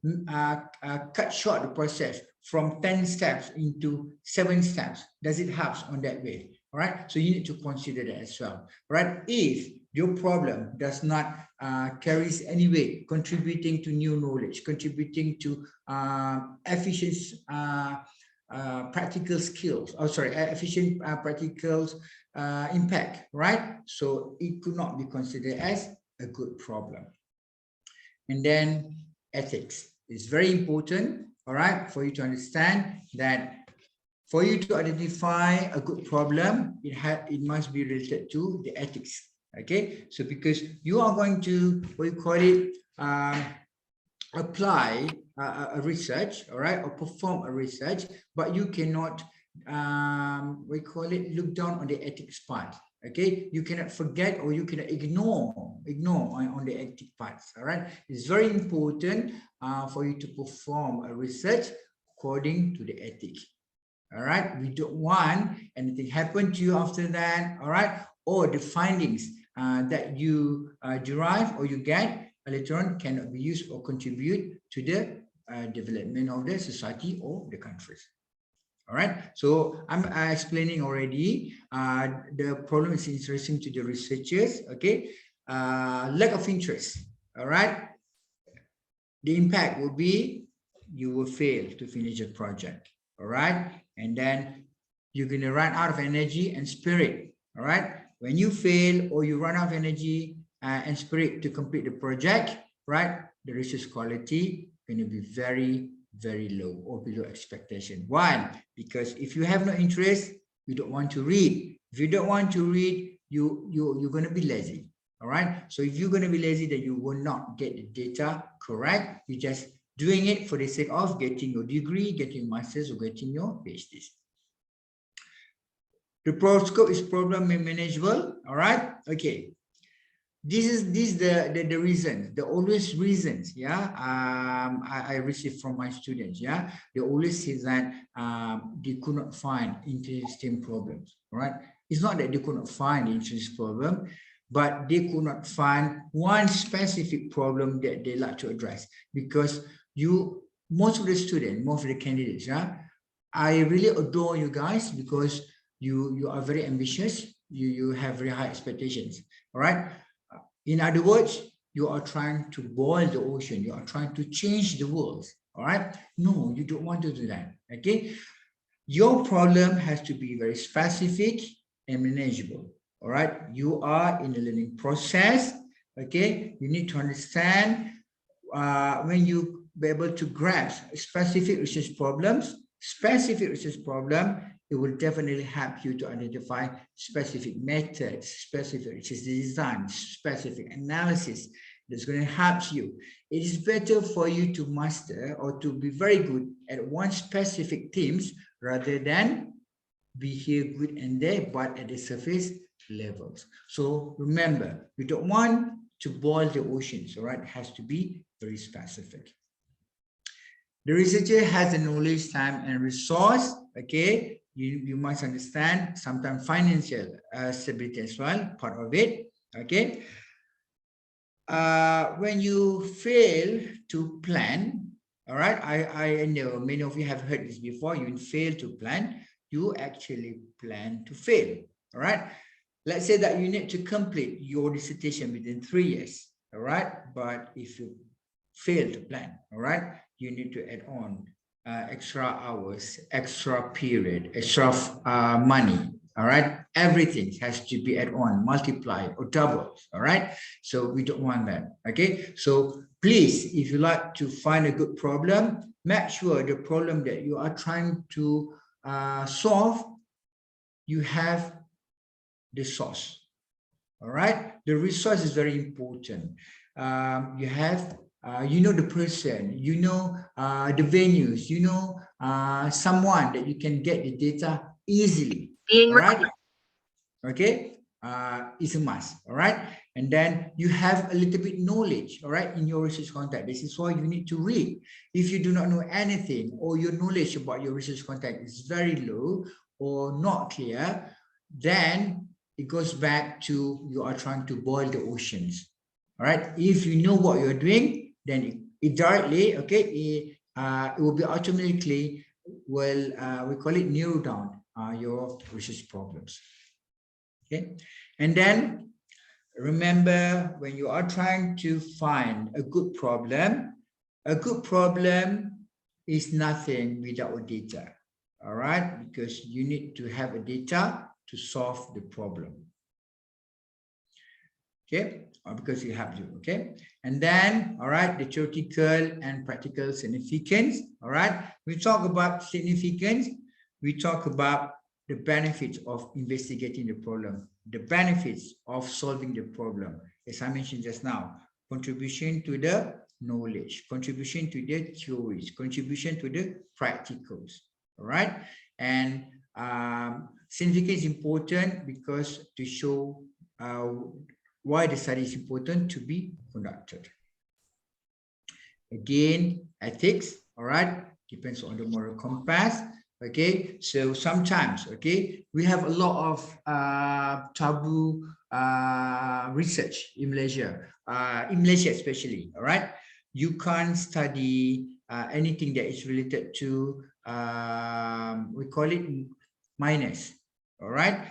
cut short the process from 10 steps into 7 steps? Does it help on that way? All right, so you need to consider that as well, right? If your problem does not carries any weight, contributing to new knowledge, contributing to efficient practical skills, efficient practical impact, right? So it could not be considered as a good problem. And then ethics is very important, all right, for you to understand that for you to identify a good problem, it must be related to the ethics. Okay, so because you are going to, what you call it, apply a research, all right, or perform a research, but you cannot, we call it, look down on the ethics part. Okay, you cannot forget or you cannot ignore on the ethics parts. All right, it's very important for you to perform a research according to the ethics. All right, we don't want anything happen to you after that. All right, or the findings that you derive or you get later on cannot be used or contribute to the development of the society or the countries. All right, so I'm explaining already. The problem is interesting to the researchers. Okay, lack of interest. All right, the impact will be you will fail to finish a project. All right, and then you're going to run out of energy and spirit. All right, when you fail or you run out of energy and spirit to complete the project, right, the research quality going to be very, very low or below expectation. Why? Because if you have no interest, you don't want to read. If you don't want to read, you're going to be lazy. All right, so if you're going to be lazy, then you will not get the data correct. You just doing it for the sake of getting your degree, getting master's, or getting your PhDs. The scope is problem manageable. All right. Okay. This is the reason, the always reasons. Yeah. I receive from my students. Yeah. They always say that they could not find interesting problems. All right. It's not that they could not find the interesting problem, but they could not find one specific problem that they like to address, because most of the students, most of the candidates, yeah, I really adore you guys because you are very ambitious. You have very high expectations. All right. In other words, you are trying to boil the ocean. You are trying to change the world. All right. No, you don't want to do that. Okay. Your problem has to be very specific and manageable. All right. You are in a learning process. Okay. You need to understand when you be able to grasp specific research problems, it will definitely help you to identify specific methods, specific research design, specific analysis that's going to help you. It is better for you to master or to be very good at one specific themes rather than be here good and there, but at the surface levels. So remember, you don't want to boil the oceans, all right? It has to be very specific. The researcher has the knowledge, time, and resource. Okay, you must understand sometimes financial stability as well, part of it. Okay, when you fail to plan, all right, I know many of you have heard this before, you fail to plan, you actually plan to fail, all right? Let's say that you need to complete your dissertation within 3 years, all right? But if you fail to plan, all right, you need to add on extra hours, extra period, extra money, all right? Everything has to be add on, multiply or double, all right? So we don't want that, okay? So please, if you like to find a good problem, make sure the problem that you are trying to solve, you have the source, all right? The resource is very important. You have, you know, the person, you know, the venues, you know, someone that you can get the data easily, all right? Okay, it's a must, all right? And then you have a little bit knowledge, all right, in your research content. This is why you need to read. If you do not know anything, or your knowledge about your research content is very low or not clear, then it goes back to you are trying to boil the oceans, all right? If you know what you're doing, then it directly, okay, it will be automatically, well, we call it narrow down your research problems. Okay, and then remember, when you are trying to find a good problem is nothing without data, all right? Because you need to have a data to solve the problem. Okay, or because you have to, okay? And then, all right, the theoretical and practical significance, all right? We talk about significance, we talk about the benefits of investigating the problem, the benefits of solving the problem. As I mentioned just now, contribution to the knowledge, contribution to the theories, contribution to the practicals, all right? And significance is important because to show why the study is important to be conducted. Again, ethics, all right, depends on the moral compass. Okay, so sometimes, okay, we have a lot of taboo research in Malaysia especially, all right? You can't study anything that is related to, we call it minors, all right?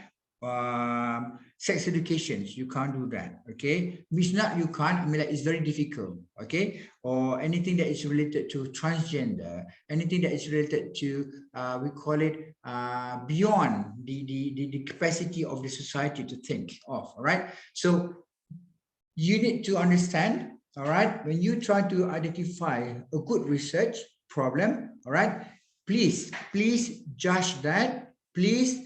Sex education, you can't do that, okay? It's not you can't, I mean, like, it's very difficult, okay? Or anything that is related to transgender, anything that is related to, we call it beyond the capacity of the society to think of, all right? So you need to understand, all right, when you try to identify a good research problem, all right, please judge that, please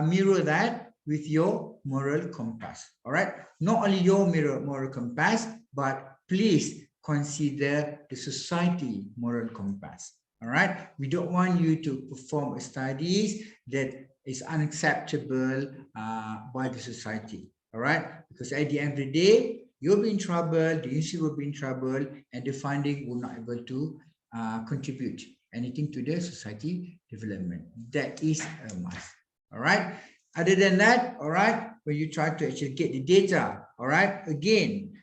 mirror that with your moral compass, all right? Not only your moral compass, but please consider the society moral compass, all right? We don't want you to perform studies that is unacceptable by the society, all right? Because at the end of the day, you'll be in trouble, the institute will be in trouble, and the funding will not be able to contribute anything to the society development. That is a must, all right? Other than that, all right, when you try to actually get the data, all right, again,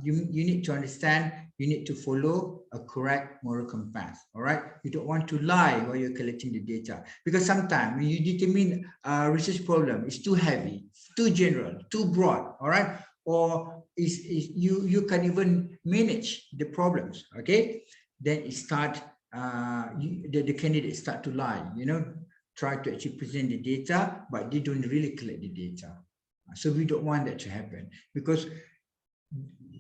you need to understand, you need to follow a correct moral compass, all right? You don't want to lie while you're collecting the data, because sometimes when you determine a research problem, it's too heavy, too general, too broad, all right? Or you can even manage the problems, okay? Then it start, the candidates start to lie, you know, try to actually present the data, but they don't really collect the data. So we don't want that to happen, because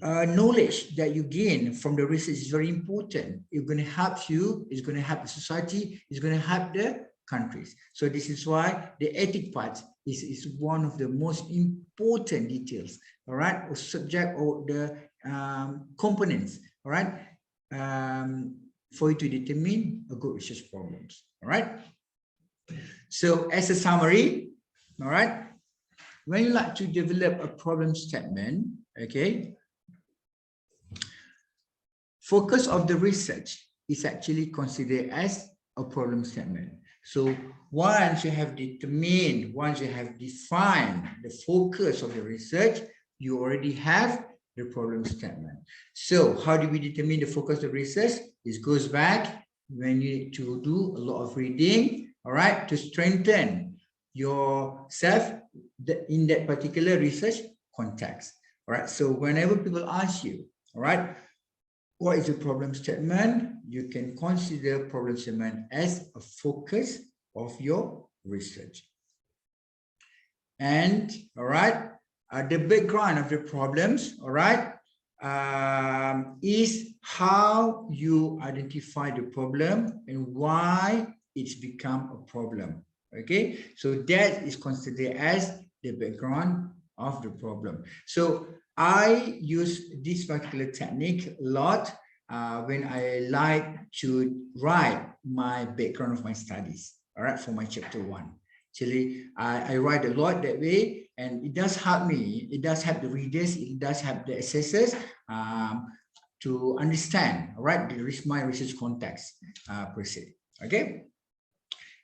knowledge that you gain from the research is very important. It's going to help you, it's going to help the society, it's going to help the countries. So this is why the ethic part is one of the most important details, all right, or subject or the components, all right, for you to determine a good research problems, all right? So as a summary, all right, when you like to develop a problem statement, okay, focus of the research is actually considered as a problem statement. So once you have determined, once you have defined the focus of the research, you already have the problem statement. So how do we determine the focus of research? This goes back when you need to do a lot of reading, all right, to strengthen yourself in that particular research context. All right, so whenever people ask you, all right, what is the problem statement? You can consider problem statement as a focus of your research. And all right, the background of the problems, all right, is how you identify the problem and why it's become a problem. Okay, so that is considered as the background of the problem. So I use this particular technique a lot when I like to write my background of my studies, all right, for my chapter 1. Actually, I write a lot that way, and it does help me. It does help the readers. It does help the assessors to understand, all right, my research context per se. Okay.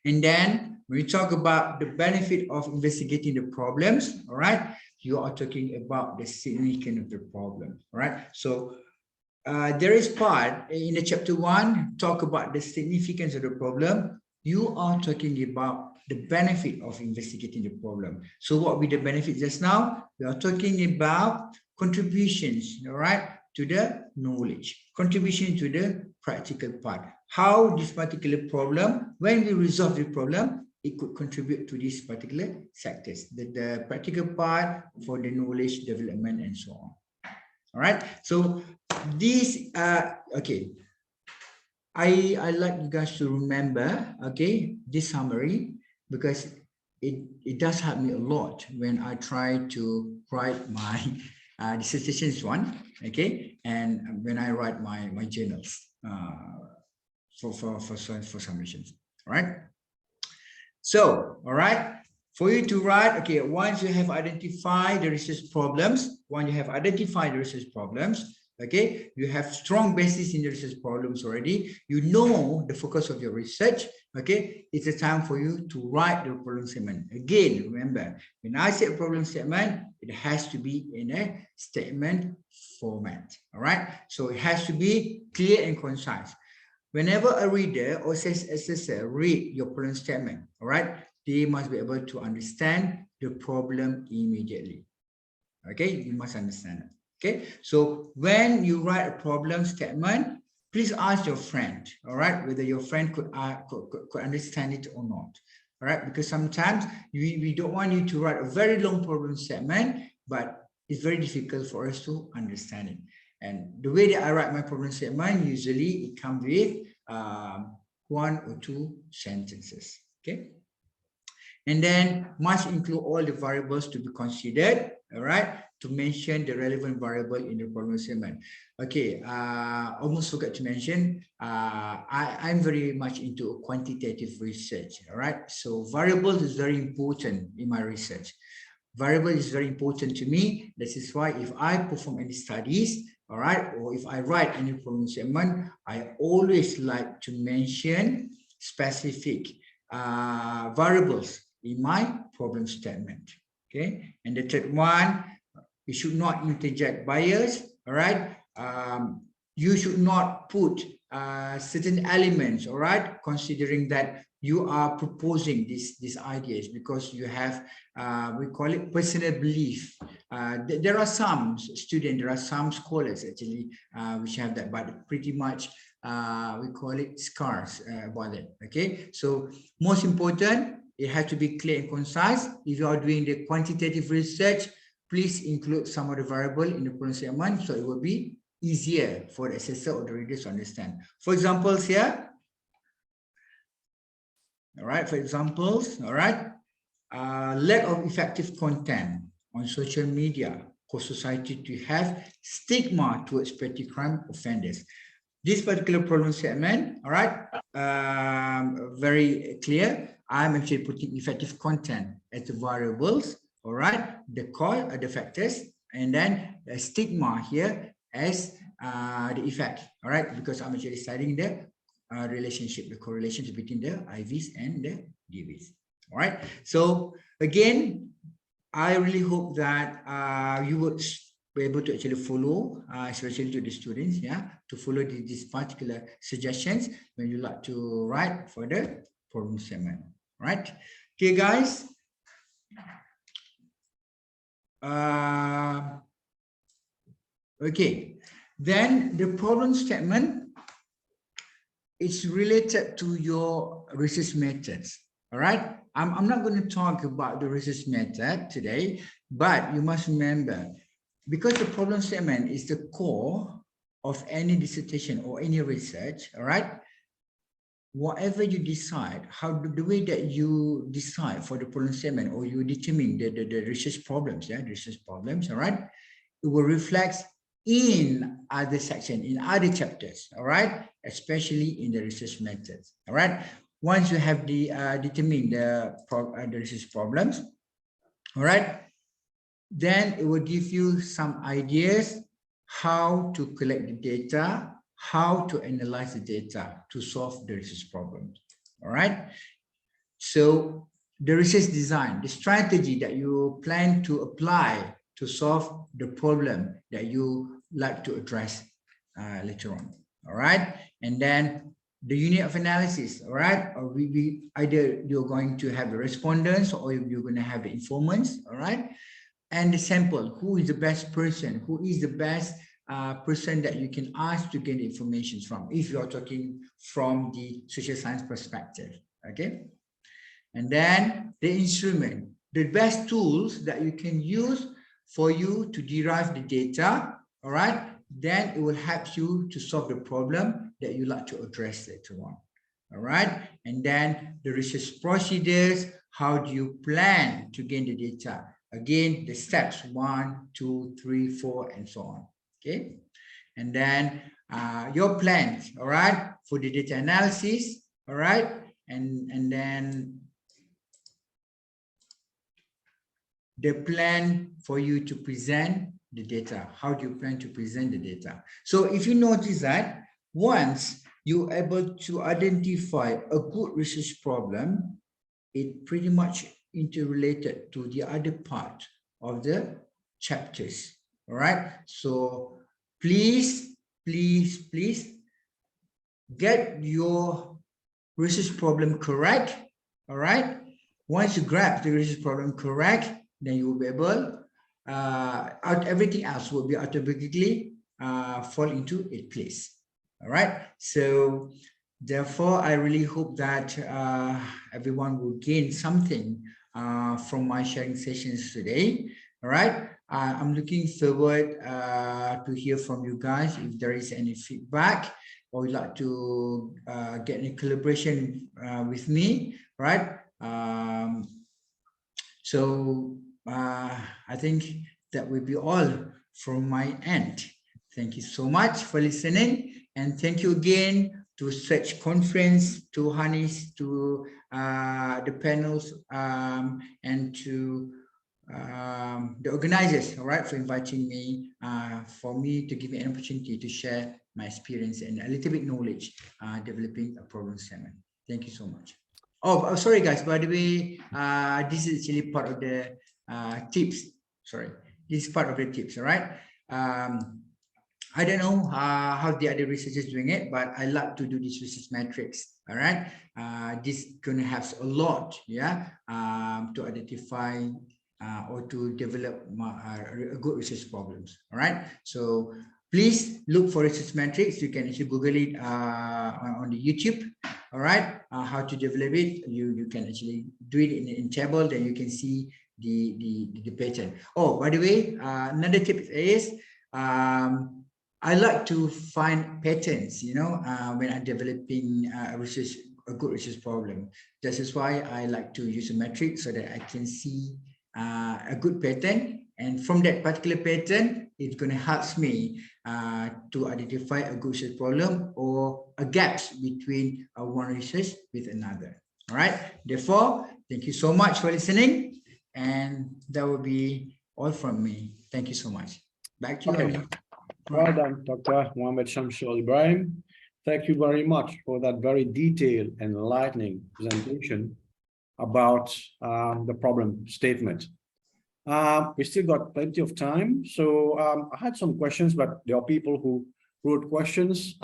And then when we talk about the benefit of investigating the problems, all right, you are talking about the significance of the problem, all right? So there is part in the chapter 1, talk about the significance of the problem. You are talking about the benefit of investigating the problem. So what will be the benefit just now? We are talking about contributions, all right, to the knowledge, contribution to the practical part. How this particular problem, when we resolve the problem, it could contribute to these particular sectors, the practical part for the knowledge development and so on. All right. So these, okay. I like you guys to remember, okay, this summary, because it does help me a lot when I try to write my dissertations one, okay, and when I write my journals for submissions. All right. So, all right, for you to write, okay, once you have identified the research problems, okay, you have strong basis in the research problems already, you know the focus of your research, okay, it's a time for you to write the problem statement. Again, remember, when I say a problem statement, it has to be in a statement format, all right? So it has to be clear and concise. Whenever a reader or assessor read your problem statement, all right, they must be able to understand the problem immediately. Okay, you must understand it. Okay, so when you write a problem statement, please ask your friend, all right, whether your friend could understand it or not. All right, because sometimes we don't want you to write a very long problem statement, but it's very difficult for us to understand it. And the way that I write my problem statement, usually it comes with 1 or 2 sentences. Okay. And then must include all the variables to be considered, all right, to mention the relevant variable in the problem statement. Okay, almost forgot to mention, I'm very much into quantitative research, all right? So variables is very important in my research. Variable is very important to me. This is why if I perform any studies, all right, or if I write any problem statement, I always like to mention specific variables in my problem statement. Okay, and the third one, you should not interject bias. All right, you should not put certain elements. All right, considering that you are proposing these ideas because you have we call it personal belief. There are some students, there are some scholars actually which have that, but pretty much we call it scars about it. Okay, so most important, it has to be clear and concise. If you are doing the quantitative research, please include some of the variable in the problem statement so it will be easier for the assessor or the readers to understand. For examples here, all right, for examples, all right, lack of effective content on social media cause society to have stigma towards petty crime offenders. This particular problem statement, all right, very clear. I'm actually putting effective content as the variables, all right, the cause, the factors, and then the stigma here as the effect, all right, because I'm actually studying the relationship, the correlations between the IVs and the DVs, all right. So again, I really hope that you would were able to actually follow, especially to the students, to follow these particular suggestions when you like to write for the problem statement, right? Okay, guys. Okay, then the problem statement is related to your research methods. All right, I'm not going to talk about the research method today, but you must remember, because the problem statement is the core of any dissertation or any research, all right, whatever you decide, the way that you decide for the problem statement, or you determine the research problems, the research problems, all right, it will reflect in other sections, in other chapters, all right, especially in the research methods, all right. Once you have determined the research problems, all right, then it will give you some ideas how to collect the data, how to analyze the data to solve the research problem. All right. So the research design, the strategy that you plan to apply to solve the problem that you like to address later on. All right. And then the unit of analysis. All right. Or either you're going to have the respondents or you're going to have the informants. All right. And the sample, who is the best person, who is the best person that you can ask to gain information from, if you're talking from the social science perspective, okay? And then the instrument, the best tools that you can use for you to derive the data, all right? Then it will help you to solve the problem that you like to address later on, all right? And then the research procedures, how do you plan to gain the data? Again, the steps 1, 2, 3, 4, and so on. Okay, and then your plans, all right, for the data analysis, all right, and then the plan for you to present the data. How do you plan to present the data? So if you notice that once you're able to identify a good research problem, it pretty much interrelated to the other part of the chapters. All right. So please get your research problem correct. All right. Once you grab the research problem correct, then you will be able, everything else will be automatically fall into its place. All right. So therefore, I really hope that everyone will gain something from my sharing sessions today. All right. I'm looking forward to hear from you guys if there is any feedback or you'd like to get any collaboration with me, right? So I think that will be all from my end. Thank you so much for listening, and thank you again to Stretch Conference, to Hanis, to the panels, and to the organizers, all right, for inviting me, for me to give me an opportunity to share my experience and a little bit knowledge developing a problem statement. Thank you so much. Oh, sorry guys, by the way, this is actually part of the tips. Sorry, this is part of the tips, all right? I don't know how the other researchers doing it, but I like to do this research metrics. All right, this gonna help a lot, yeah, to identify or to develop good research problems. All right, so please look for research metrics. You can actually Google it on the YouTube. All right, how to develop it. You can actually do it in table. Then you can see the pattern. Oh, by the way, another tip is I like to find patterns, you know, when I'm developing a good research problem. This is why I like to use a metric so that I can see a good pattern, and from that particular pattern, it's going to help me to identify a good research problem or a gaps between one research with another. All right. Therefore, thank you so much for listening, and that will be all from me. Thank you so much. Back to you. Okay. Well done, Dr. Muhammad Shamsul Ibrahim. Thank you very much for that very detailed and enlightening presentation about the problem statement. We still got plenty of time. So I had some questions, but there are people who wrote questions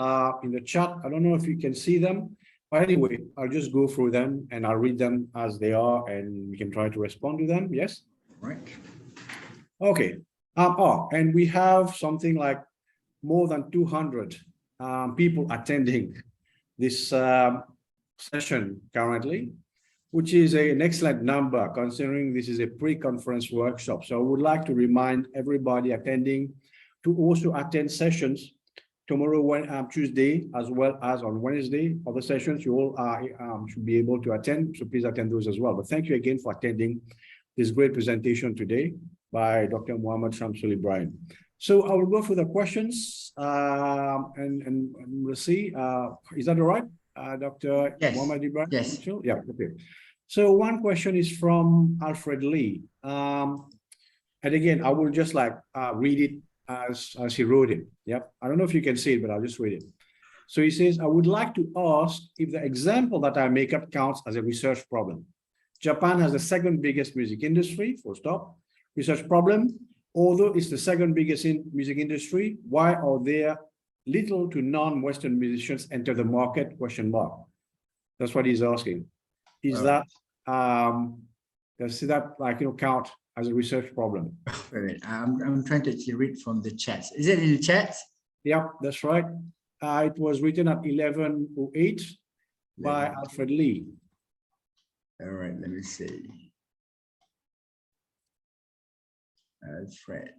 in the chat. I don't know if you can see them. But anyway, I'll just go through them and I'll read them as they are and we can try to respond to them. Yes? Right. Okay. And we have something like more than 200 people attending this session currently, which is an excellent number considering this is a pre-conference workshop. So I would like to remind everybody attending to also attend sessions tomorrow, Tuesday, as well as on Wednesday. Other sessions you all should be able to attend, so please attend those as well. But thank you again for attending this great presentation today by Dr. Muhammad Shamsul Ibrahim. So I will go through the questions and we'll see. Is that all right, Dr. Yes. Muhammad Ibrahim? Yes. Yeah, okay. So one question is from Alfred Lee. And again, I will just like read it as he wrote it. Yep. I don't know if you can see it, but I'll just read it. So he says, I would like to ask if the example that I make up counts as a research problem. Japan has the second biggest music industry, full stop. Research problem, although it's the second biggest music industry, why are there little to non-Western musicians enter the market, question mark? That's what he's asking. Is that, does that like, count as a research problem? I'm trying to actually read from the chat. Is it in the chat? Yeah, that's right. It was written at 11:08 by Alfred Lee. All right, let me see. Alfred,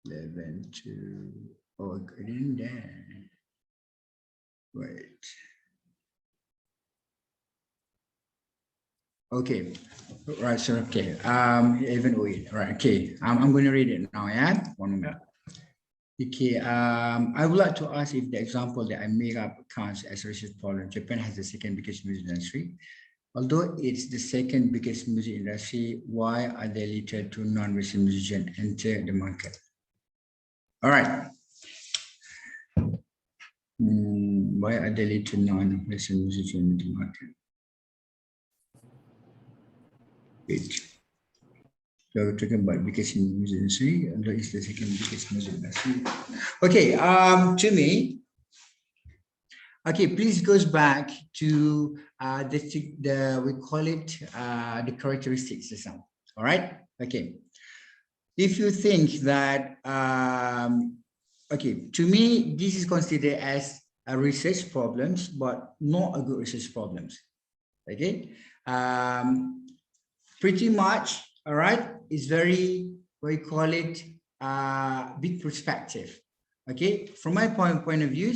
11 to, oh, good in there. Wait. Okay, right, so, okay, 11:08, right, okay, I'm going to read it now, yeah? One moment. Okay, I would like to ask if the example that I make up counts as a research problem. Japan has the second biggest music industry. Although it's the second biggest music industry, why are there little to non-Western musicians enter the market? All right. Why are there little non-Western musicians in the market? Wait. So we're talking about biggest music industry, although it's the second biggest music industry. Okay, to me, okay, please goes back to we call it the characteristic system. All right. Okay. If you think that okay, to me this is considered as a research problems, but not a good research problems. Okay. Pretty much. All right. It's very, we call it big perspective. Okay. From my point of view.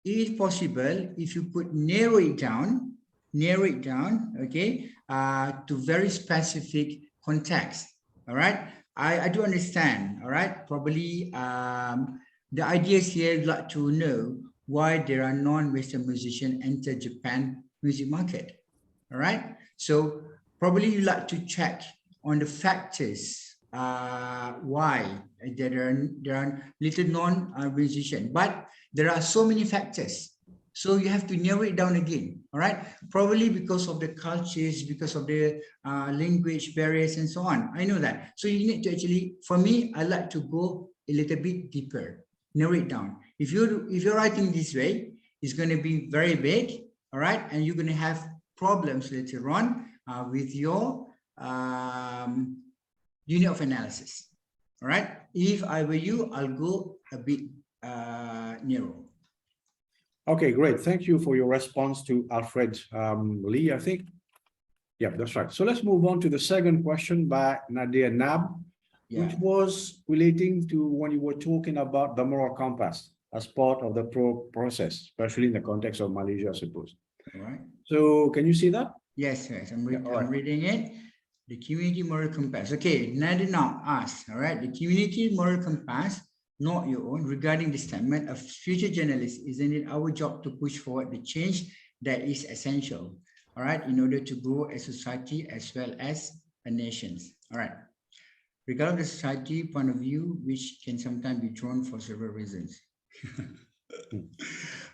If possible, if you could narrow it down, okay, to very specific context. All right, I do understand. All right, probably the ideas here you'd like to know why there are non-Western musicians enter Japan music market. All right, so probably you like to check on the factors why there are little non-musicians, but there are so many factors. So you have to narrow it down again, all right? Probably because of the cultures, because of the language barriers and so on. I know that. So you need to actually, for me, I like to go a little bit deeper, narrow it down. If you're writing this way, it's going to be very big, all right? And you're going to have problems later on with your unit of analysis, all right? If I were you, I'll go a bit narrow. Okay, great. Thank you for your response to Alfred Lee, I think. Yeah, that's right. So let's move on to the second question by Nadia Nab, which was relating to when you were talking about the moral compass as part of the process, especially in the context of Malaysia, I suppose. All right. So can you see that? Yes, I'm reading it. The community moral compass. Okay, Nadia now asks, all right, the community moral compass, not your own, regarding the statement of future journalists, isn't it our job to push forward the change that is essential, all right, in order to grow a society as well as a nation, all right. Regarding the society point of view, which can sometimes be drawn for several reasons.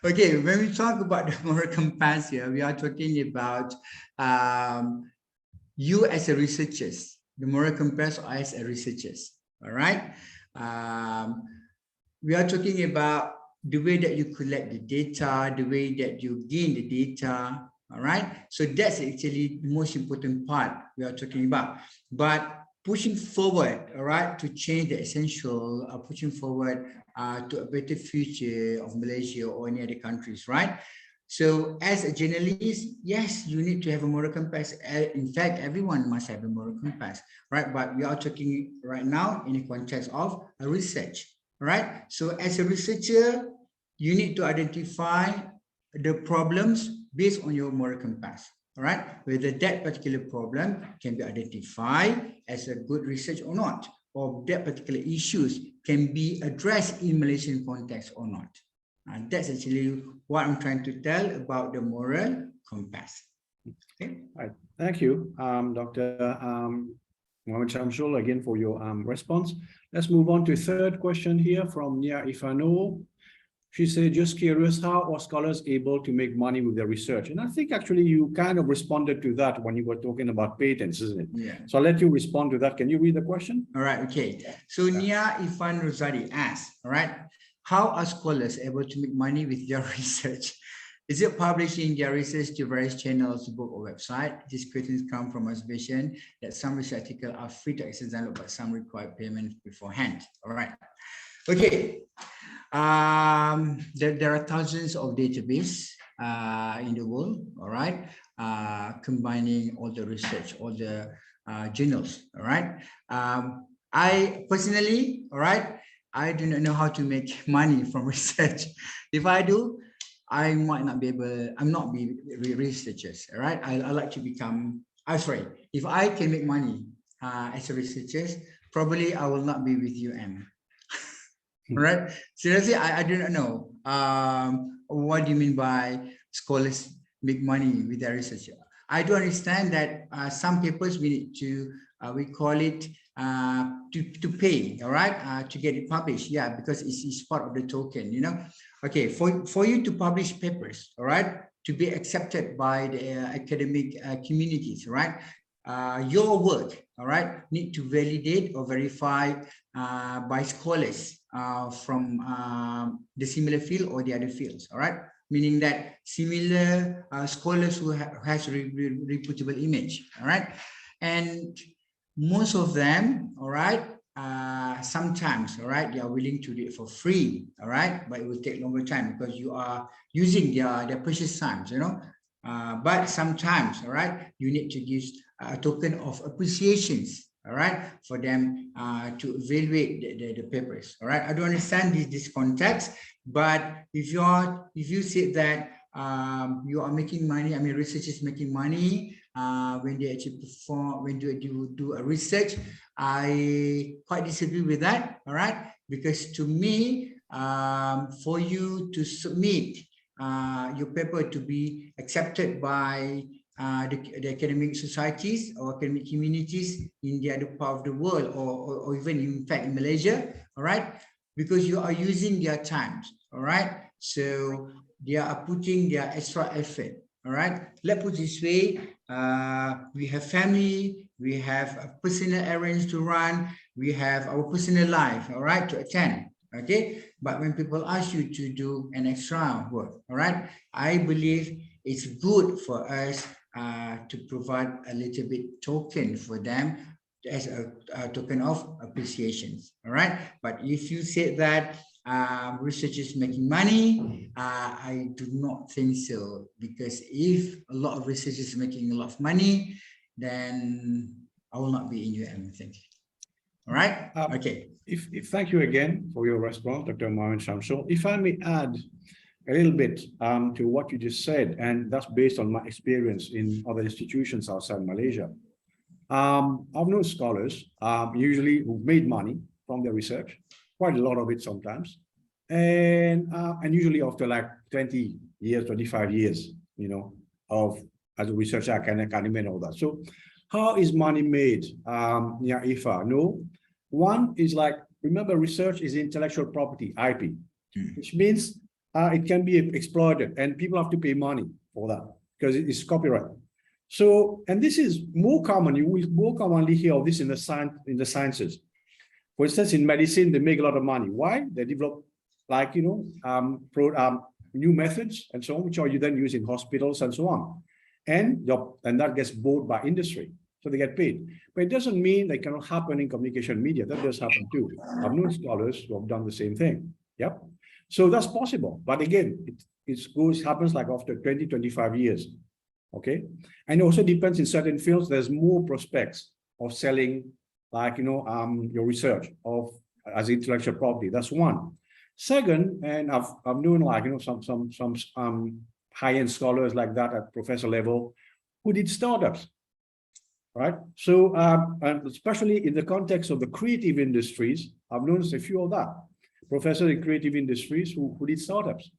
Okay, when we talk about the moral compass here, we are talking about you as a researcher, the moral compass as a researchers. All right. We are talking about the way that you collect the data, the way that you gain the data. All right. So that's actually the most important part we are talking about. But pushing forward, all right, to change the essential, pushing forward to a better future of Malaysia or any other countries, right? So as a journalist, yes, you need to have a moral compass. In fact, everyone must have a moral compass, right? But we are talking right now in the context of a research, right? So as a researcher, you need to identify the problems based on your moral compass, all right? Whether that particular problem can be identified as a good research or not, or that particular issues can be addressed in Malaysian context or not. And that's actually what I'm trying to tell about the moral compass. Okay. Right. Thank you, Dr. Mohammed Shamsul, again for your response. Let's move on to a third question here from Nia Ifano. She said, just curious, how are scholars able to make money with their research? And I think actually you kind of responded to that when you were talking about patents, isn't it? Yeah. So I'll let you respond to that. Can you read the question? All right, okay. So Nia Ifan Rosadi asked, all right, how are scholars able to make money with their research? Is it publishing their research to various channels, book or website? These questions come from observation that some research articles are free to access download, but some require payment beforehand. All right. Okay. There are thousands of databases in the world, all right, combining all the research, all the journals, all right. I personally, all right, I do not know how to make money from research. If I do, I might not be able, I'm not be researchers, all right. I like to become, sorry, if I can make money as a researcher, probably I will not be with UM. All right. Seriously, I do not know. What do you mean by scholars make money with their research? I do understand that some papers we need to, we call it to pay, all right, to get it published. Yeah, because it's part of the token, you know. Okay, for you to publish papers, all right, to be accepted by the academic communities, right? Your work, all right, need to validate or verify by scholars from the similar field or the other fields, all right? Meaning that similar scholars who has reputable image, all right? And most of them, all right, sometimes, all right, they are willing to do it for free, all right? But it will take longer time because you are using their precious times, you know? But sometimes, all right, you need to give a token of appreciations, all right, for them to evaluate the papers, all right. I don't understand this context, but if you say that you are making money, I mean, researchers making money when they actually perform, when you do a research, I quite disagree with that, all right, because to me, for you to submit your paper to be accepted by the academic societies or academic communities in the other part of the world, or even in fact in Malaysia, all right, because you are using their times, all right, so they are putting their extra effort, all right. Let's put it this way, we have family, we have personal errands to run, we have our personal life, all right, to attend. Okay, but when people ask you to do an extra work, all right, I believe it's good for us to provide a little bit token for them as a token of appreciation, all right. But if you say that research is making money, I do not think so, because if a lot of research is making a lot of money, then I will not be in UM, I think. All right. Okay. If thank you again for your response, Dr. Mohammed Shamsul. If I may add a little bit to what you just said, and that's based on my experience in other institutions outside Malaysia. I've known scholars usually who've made money from their research, quite a lot of it sometimes, and usually after like 20 years, 25 years, you know, of as a researcher, academic and all that. So how is money made, Ifa? No, one is like, remember, research is intellectual property, IP, which means it can be exploited and people have to pay money for that because it's copyright. So, and this is more common, you will more commonly hear of this in the sciences. For instance, in medicine, they make a lot of money. Why? They develop like, new methods and so on, which are you then use in hospitals and so on. And that gets bought by industry. So they get paid. But it doesn't mean that cannot happen in communication media. That does happen too. I've known scholars who have done the same thing. Yep. So that's possible. But again, it happens like after 20, 25 years. Okay. And it also depends in certain fields, there's more prospects of selling like, your research as intellectual property. That's one. Second, and I've known like, some high-end scholars like that at professor level who did startups, right? So, and especially in the context of the creative industries, I've known a few of that. Professors in creative industries who did startups,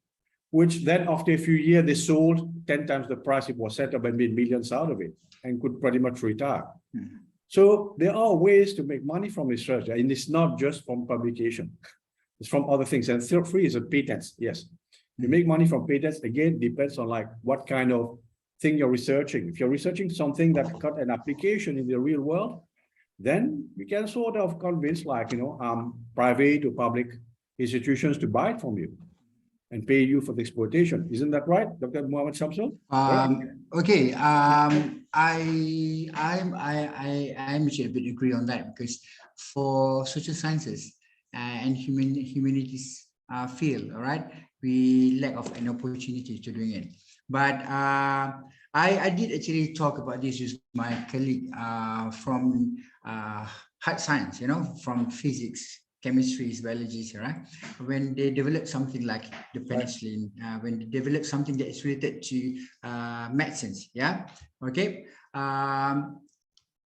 which then after a few years, they sold 10 times the price it was set up and made millions out of it and could pretty much retire. Mm-hmm. So there are ways to make money from research, and it's not just from publication. It's from other things. And third free is a patents. Yes. You make money from patents, again, depends on like what kind of thing you're researching. If you're researching something that got an application in the real world, then we can sort of convince like, private or public institutions to buy it from you and pay you for the exploitation. Isn't that right, Dr. Muhammad Shamsul? Okay. I'm a bit agree on that, because for social sciences and humanities field, all right, we lack of an opportunity to doing it. But I did actually talk about this with my colleague from hard science, from physics, chemistry, biology, right? When they develop something like the penicillin, when they develop something that is related to medicines, yeah, okay.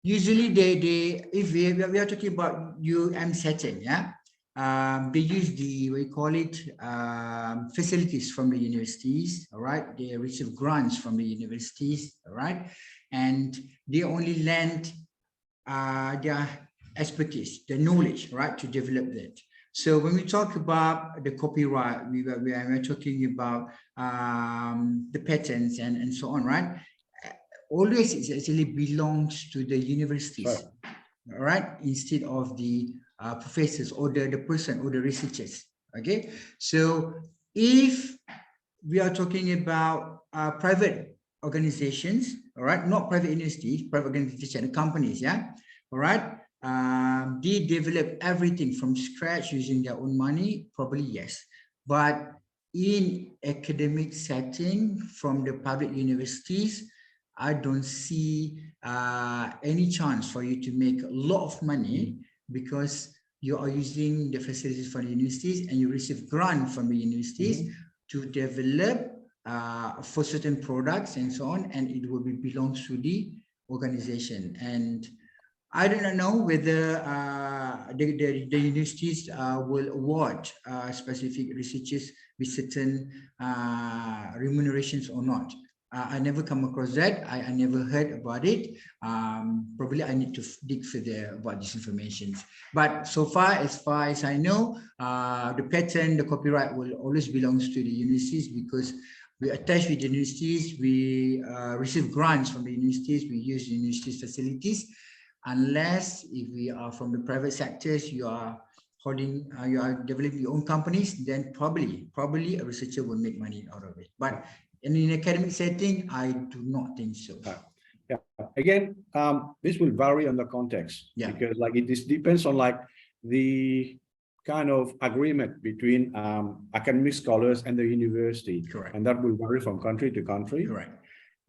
Usually if we are talking about setting, yeah. They use facilities from the universities, all right? They receive grants from the universities, all right? And they only lend their expertise, the knowledge, right, to develop that. So when we talk about the copyright, we're talking about the patents and so on, right? Always it actually belongs to the universities, all right, instead of the professors or the person or the researchers. Okay, so if we are talking about private organizations, all right, not private universities, private organizations, companies, yeah, all right, they develop everything from scratch using their own money, probably yes. But in academic setting from the public universities, I don't see any chance for you to make a lot of money, because you are using the facilities from the universities and you receive grant from the universities to develop for certain products and so on, and it will belongs to the organization. And I do not know whether the universities will award specific researchers with certain remunerations or not. I never come across that. I never heard about it. Probably I need to dig further about this information. But so far as I know, the patent, the copyright will always belongs to the universities, because we attach with the universities, we receive grants from the universities, we use the universities facilities. Unless if we are from the private sectors, you are holding, you are developing your own companies, then probably a researcher will make money out of it. But in an academic setting, I do not think so. Yeah. Again, this will vary on the context, because like this depends on like the kind of agreement between academic scholars and the university. Correct. And that will vary from country to country. Correct.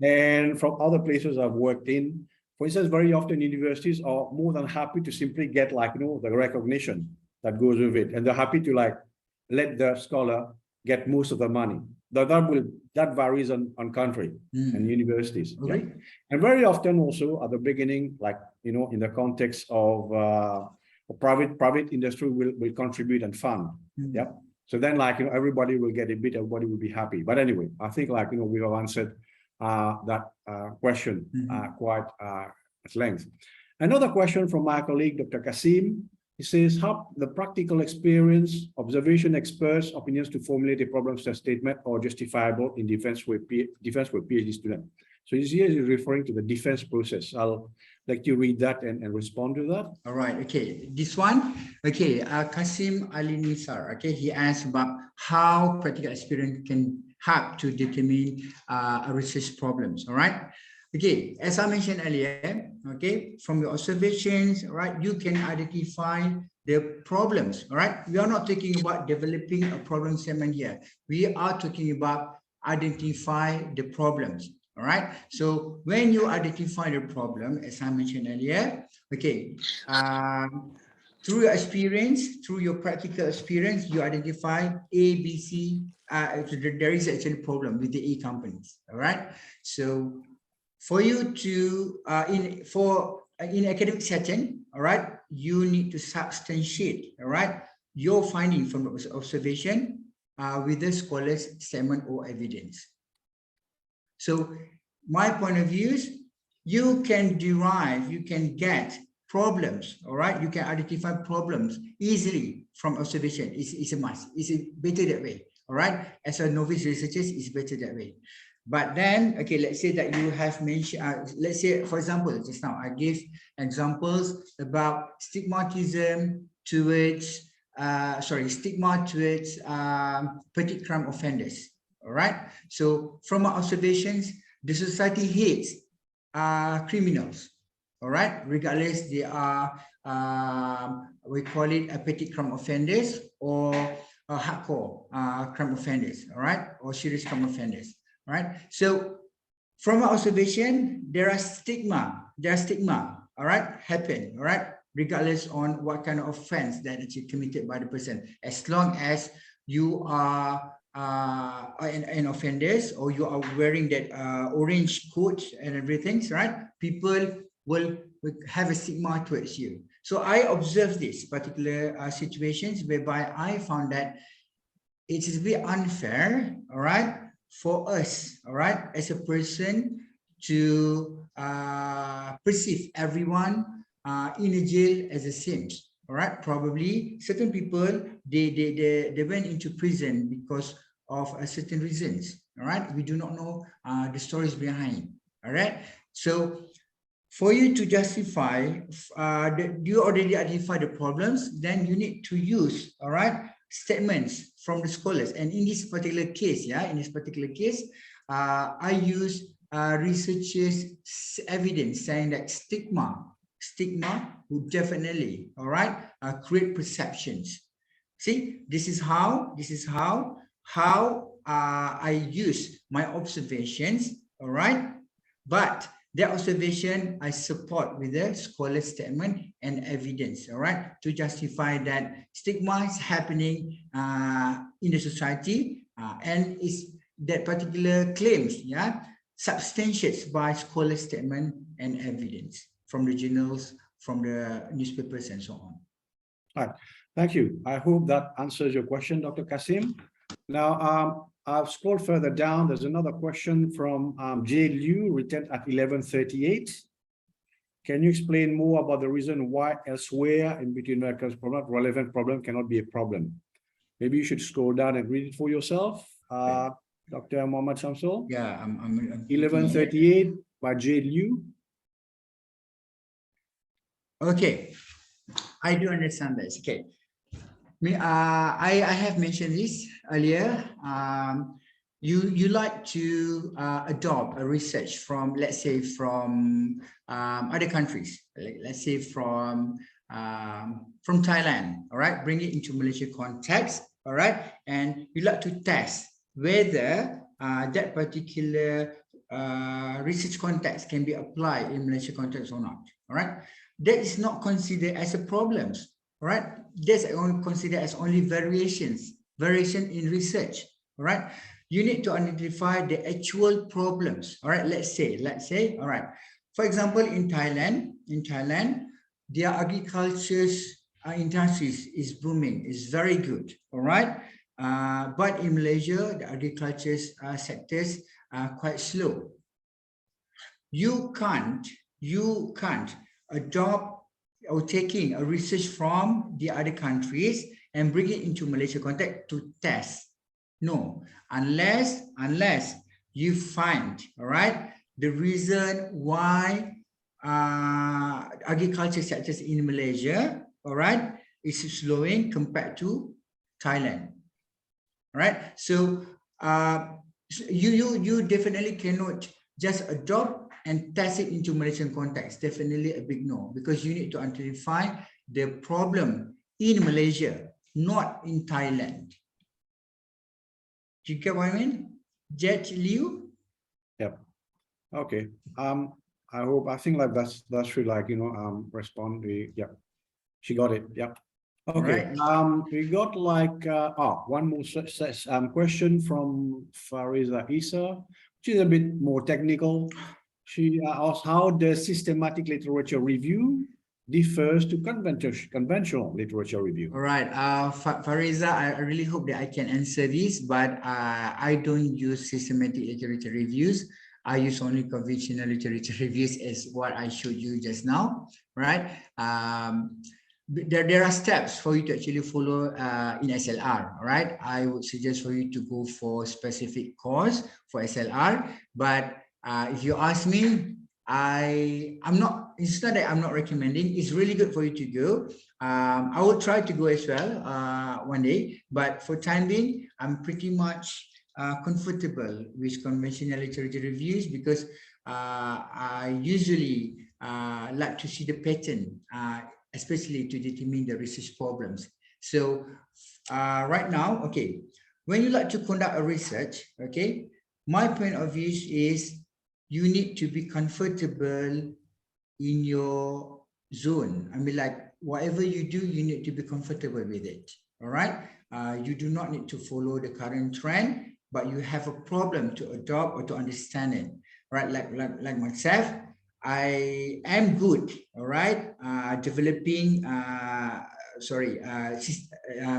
And from other places I've worked in, for instance, very often universities are more than happy to simply get like, the recognition that goes with it. And they're happy to like let the scholar get most of the money. That varies on country and universities. Okay. Yeah? And very often also at the beginning, like, in the context of private industry will contribute and fund. Yeah. So then like, everybody will get a bit, everybody will be happy. But anyway, I think like, we have answered that question quite at length. Another question from my colleague, Dr. Kasim. He says, how the practical experience, observation, experts' opinions to formulate a problem statement or justifiable in defense with PhD student. So here is referring to the defense process. I'll like you read that and respond to that. All right. Okay. This one. Okay. Kasim Ali Nisar. Okay. He asked about how practical experience can help to determine research problems. All right. Okay. As I mentioned earlier. Okay. From your observations. All right. You can identify the problems. All right. We are not talking about developing a problem statement here. We are talking about identify the problems. All right. So when you identify the problem, as I mentioned earlier, okay, through your experience, through your practical experience, you identify A, B, C. There is actually a problem with the A companies. All right. So for you to in academic setting, all right, you need to substantiate, all right, your finding from the observation with the scholar's statement or evidence. So my point of view is you can derive, you can get problems, all right? You can identify problems easily from observation. It's a must. It's better that way, all right? As a novice researcher, it's better that way. But then, okay, let's say that you have mentioned, let's say, for example, just now I gave examples about stigmatism towards, stigma towards petty crime offenders. All right. So from our observations, the society hates criminals. All right. Regardless, they are we call it a petty crime offenders or hardcore crime offenders. All right, or serious crime offenders. All right. So from our observation, there are stigma. All right, happen. All right, regardless on what kind of offense that is committed by the person, as long as you are an offenders or you are wearing that orange coat and everything, right? People will have a stigma towards you. So I observed this particular situations whereby I found that it is a bit unfair, all right, for us, all right, as a person to perceive everyone in a jail as the same. All right, probably certain people they went into prison because of certain reasons. All right, we do not know the stories behind. All right, so for you to justify, you already identify the problems, then you need to use, all right, statements from the scholars. And in this particular case, I use researchers' evidence saying that stigma would definitely, all right, create perceptions. See, this is how I use my observations, all right, but the observation I support with the scholar's statement and evidence, all right, to justify that stigma is happening in the society, and is that particular claims, yeah, substantiates by scholar's statement and evidence from the journals, from the newspapers, and so on. All right, thank you. I hope that answers your question, Dr. Kasim. Now, I've scrolled further down. There's another question from J. Liu, written at 1138. Can you explain more about the reason why elsewhere in between America's problem, relevant problem cannot be a problem? Maybe you should scroll down and read it for yourself, Dr. Muhammad Shamsul. Yeah, I'm 1138 by J. Liu. Okay, I do understand this. Okay. I have mentioned this earlier. You like to adopt a research from, let's say, from other countries, let's say from Thailand, all right, bring it into Malaysia context, all right, and you like to test whether that particular research context can be applied in Malaysia context or not, all right. That is not considered as a problem. All right, that's considered as only variation in research. All right, you need to identify the actual problems. All right, let's say, all right, for example, in Thailand, their agriculture industries is booming, is very good. All right, but in Malaysia, the agriculture sectors are quite slow. You can't adopt or taking a research from the other countries and bring it into Malaysia context to test. No, unless you find, all right, the reason why agriculture sectors in Malaysia, all right, is slowing compared to Thailand. All right, so you definitely cannot just adopt and test it into Malaysian context. Definitely a big no, because you need to identify the problem in Malaysia, not in Thailand. Do you get what I mean? Jet Liu? Yep. Okay. I think like that should like, you know, respond. Yeah, she got it. Yep. Okay. Right. We got like one more question from Fariza Isa, which is a bit more technical. She asked how the systematic literature review differs to conventional literature review. All right, Fariza, I really hope that I can answer this, but I don't use systematic literature reviews. I use only conventional literature reviews as what I showed you just now, right? There are steps for you to actually follow in SLR, all right? I would suggest for you to go for specific course for SLR, but if you ask me, it's not that I'm not recommending, it's really good for you to go. I will try to go as well one day, but for time being, I'm pretty much comfortable with conventional literature reviews because I usually like to see the pattern, especially to determine the research problems. So right now, okay, when you like to conduct a research, okay, my point of view is you need to be comfortable in your zone. I mean, like whatever you do, you need to be comfortable with it. All right. You do not need to follow the current trend, but you have a problem to adopt or to understand it. Right. Like myself, I am good. All right. Developing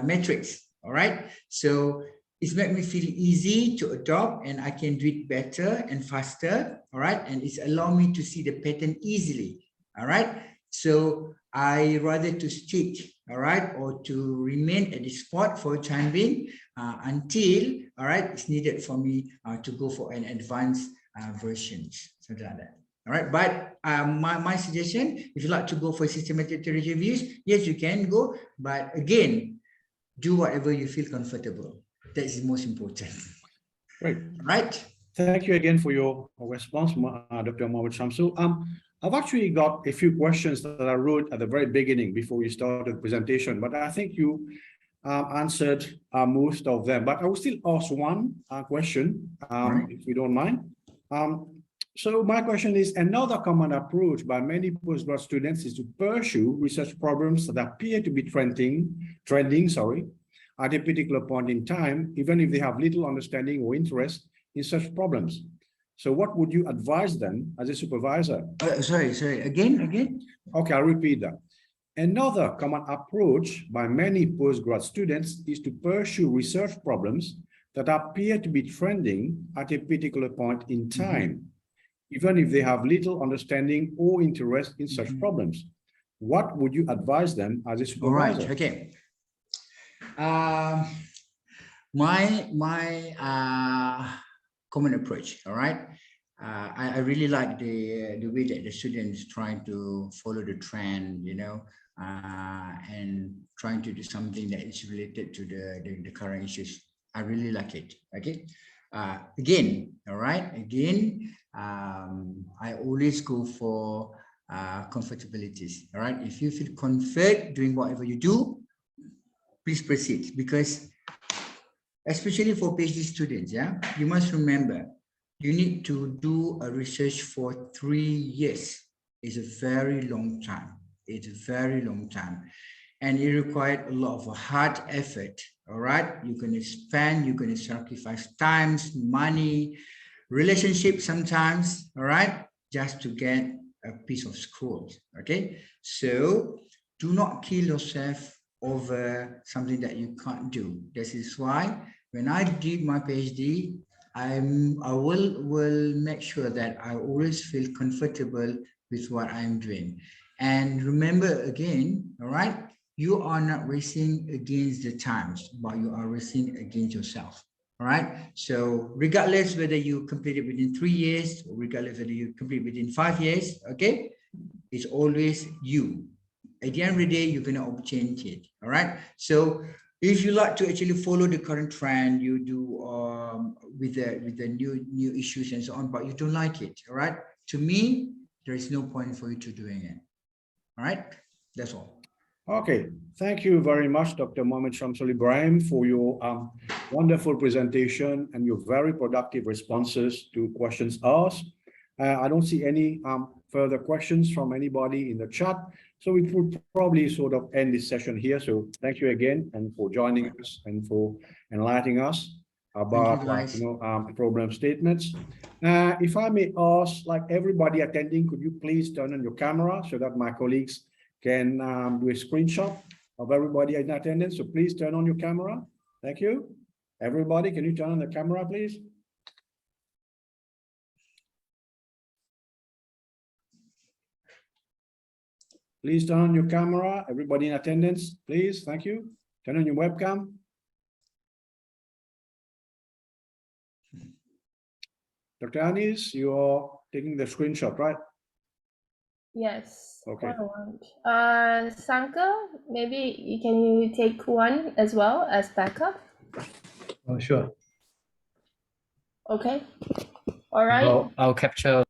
metrics. All right. So it's made me feel easy to adopt and I can do it better and faster, all right? And it's allowed me to see the pattern easily, all right? So I rather to stick, all right? Or to remain at the spot for a time being until, all right, it's needed for me to go for an advanced versions, something like that. All right, but my suggestion, if you like to go for systematic reviews, yes, you can go, but again, do whatever you feel comfortable. That is most important. Great. Right. Thank you again for your response, Dr. Mohammed Shamsul. I've actually got a few questions that I wrote at the very beginning before you started the presentation, but I think you answered most of them. But I will still ask one question, if you don't mind. So my question is, another common approach by many postgrad students is to pursue research problems that appear to be trending, at a particular point in time, even if they have little understanding or interest in such problems. So what would you advise them as a supervisor? Sorry, again? Okay, I'll repeat that. Another common approach by many postgrad students is to pursue research problems that appear to be trending at a particular point in time, even if they have little understanding or interest in such problems. What would you advise them as a supervisor? All right, okay. My common approach, all right. I really like the way that the students trying to follow the trend, you know, and trying to do something that is related to the current issues. I really like it. Okay. Again, all right. Again, I always go for comfortabilities. All right. If you feel comfort doing whatever you do, please proceed, because especially for PhD students, yeah, you must remember, you need to do a research for 3 years. It's a very long time. It's a very long time. And it required a lot of hard effort, all right? You're going to spend, you're going to sacrifice times, money, relationships sometimes, all right? Just to get a piece of scroll, okay? So do not kill yourself over something that you can't do. This is why when I did my PhD, I will make sure that I always feel comfortable with what I'm doing. And remember again, all right, you are not racing against the times, but you are racing against yourself. All right. So regardless whether you complete it within 3 years, or regardless whether you complete within 5 years, okay, it's always you. At the end of the day, you're going to obtain it. All right. So if you like to actually follow the current trend, you do with the new issues and so on, but you don't like it. All right. To me, there is no point for you to doing it. All right. That's all. Okay, thank you very much, Dr. Mohammed Shamsul Ibrahim, for your wonderful presentation and your very productive responses to questions asked. I don't see any further questions from anybody in the chat, so we will probably sort of end this session here. So thank you again and for joining us and for enlightening us about problem statements. If I may ask, like everybody attending, could you please turn on your camera so that my colleagues can do a screenshot of everybody in attendance. So please turn on your camera. Thank you. Everybody, can you turn on the camera, please? Please turn on your camera. Everybody in attendance, please. Thank you. Turn on your webcam. Dr. Anis, you are taking the screenshot, right? Yes. Okay. Sanka, maybe can you take one as well as backup? Oh, sure. Okay. All right. I'll capture.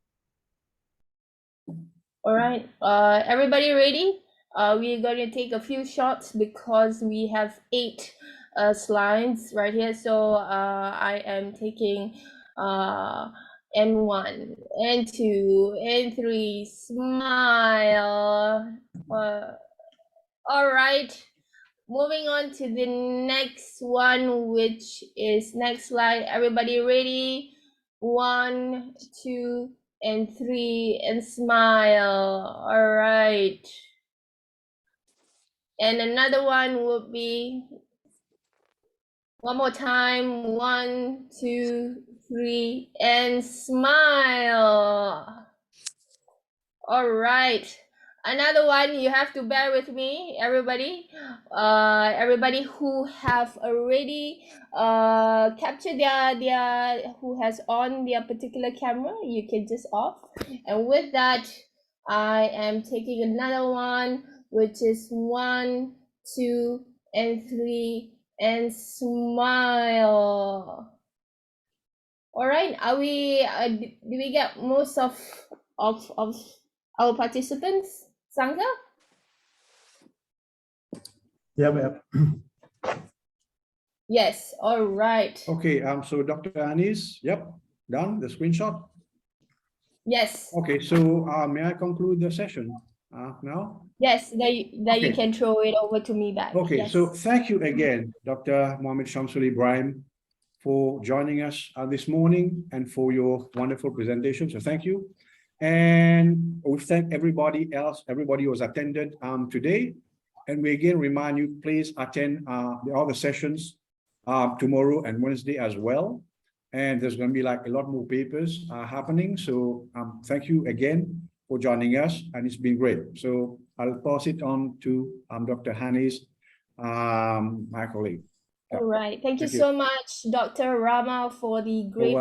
All right. Everybody ready? We're going to take a few shots because we have 8 slides right here. So I am taking N1, N2, N3, smile. All right. Moving on to the next one, which is next slide. Everybody ready? 1, 2, and 3, and smile. All right. And another one would be one more time. 1, 2, 3, and smile. All right. Another one, you have to bear with me, everybody. Everybody who have already captured their who has on their particular camera, you can just off. And with that, I am taking another one, which is 1, 2, and 3, and smile. All right. Are we? Did we get most of our participants? Sangha? Yep. Yes, all right. Okay, so Dr. Anis, yep, done the screenshot. Yes. Okay, so may I conclude the session now? Yes, that you can throw it over to me back. Okay, yes. So thank you again, Dr. Mohammed Shamsul Ibrahim, for joining us this morning and for your wonderful presentation. So thank you. And we thank everybody else, everybody who has attended today. And we again remind you, please attend the other sessions tomorrow and Wednesday as well. And there's going to be like a lot more papers happening. So thank you again for joining us, and it's been great. So I'll pass it on to Dr. Hanis, my colleague. All right. Thank you so much, Dr. Rama, for the great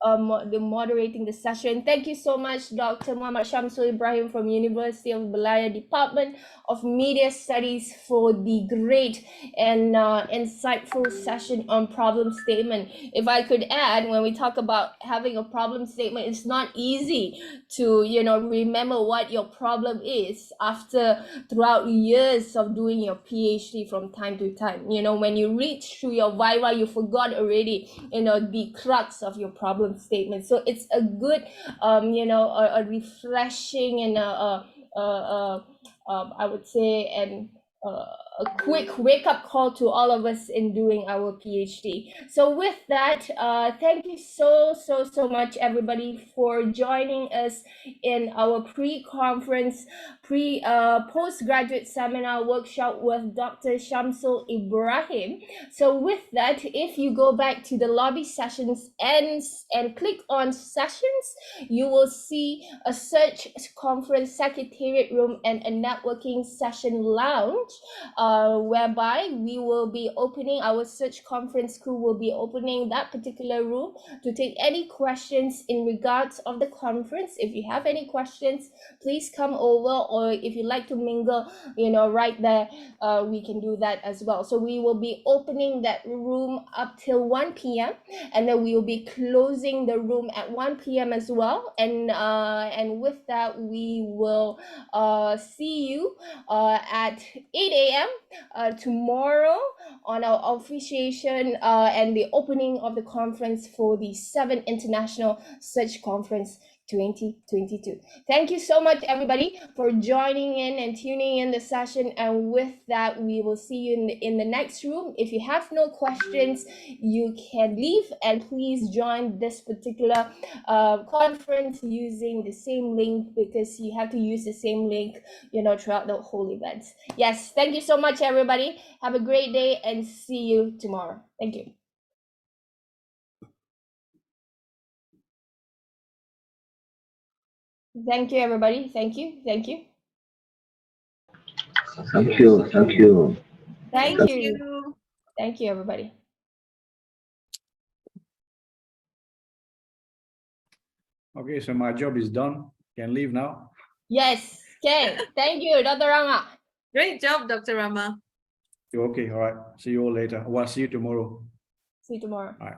moderating the session. Thank you so much, Dr. Muhammad Shamsul Ibrahim from University of Malaya Department of Media Studies, for the great and insightful session on problem statement. If I could add, when we talk about having a problem statement, it's not easy to remember what your problem is after throughout years of doing your PhD from time to time. When you read through your viva, you forgot already the crux of your problem statement. So it's a good a refreshing and I would say and a quick wake-up call to all of us in doing our PhD. So with that, thank you so much, everybody, for joining us in our pre-conference, postgraduate seminar workshop with Dr. Shamsul Ibrahim. So with that, if you go back to the lobby sessions and click on sessions, you will see a search conference secretariat room and a networking session lounge. whereby we will be opening, our search conference crew will be opening that particular room to take any questions in regards of the conference. If you have any questions, please come over, or if you like to mingle, right there, we can do that as well. So we will be opening that room up till 1 p.m. and then we will be closing the room at 1 p.m. as well. And with that, we will see you at 8 a.m. Tomorrow on our officiation and the opening of the conference for the 7th International Search Conference 2022. Thank you so much, everybody, for joining in and tuning in the session. And with that, we will see you in the next room. If you have no questions, you can leave, and please join this particular conference using the same link, because you have to use the same link, throughout the whole event. Yes, thank you so much, everybody. Have a great day and see you tomorrow. Thank you. Thank you, everybody. Thank you. Thank you. Thank you. Thank you. Thank Thank you. you. Thank you, everybody. Okay, so my job is done. Can leave now. Yes, okay. Thank you, Dr. Rama. Great job, Dr. Rama. Okay, all right. See you all later. Well, see you tomorrow. See you tomorrow. All right.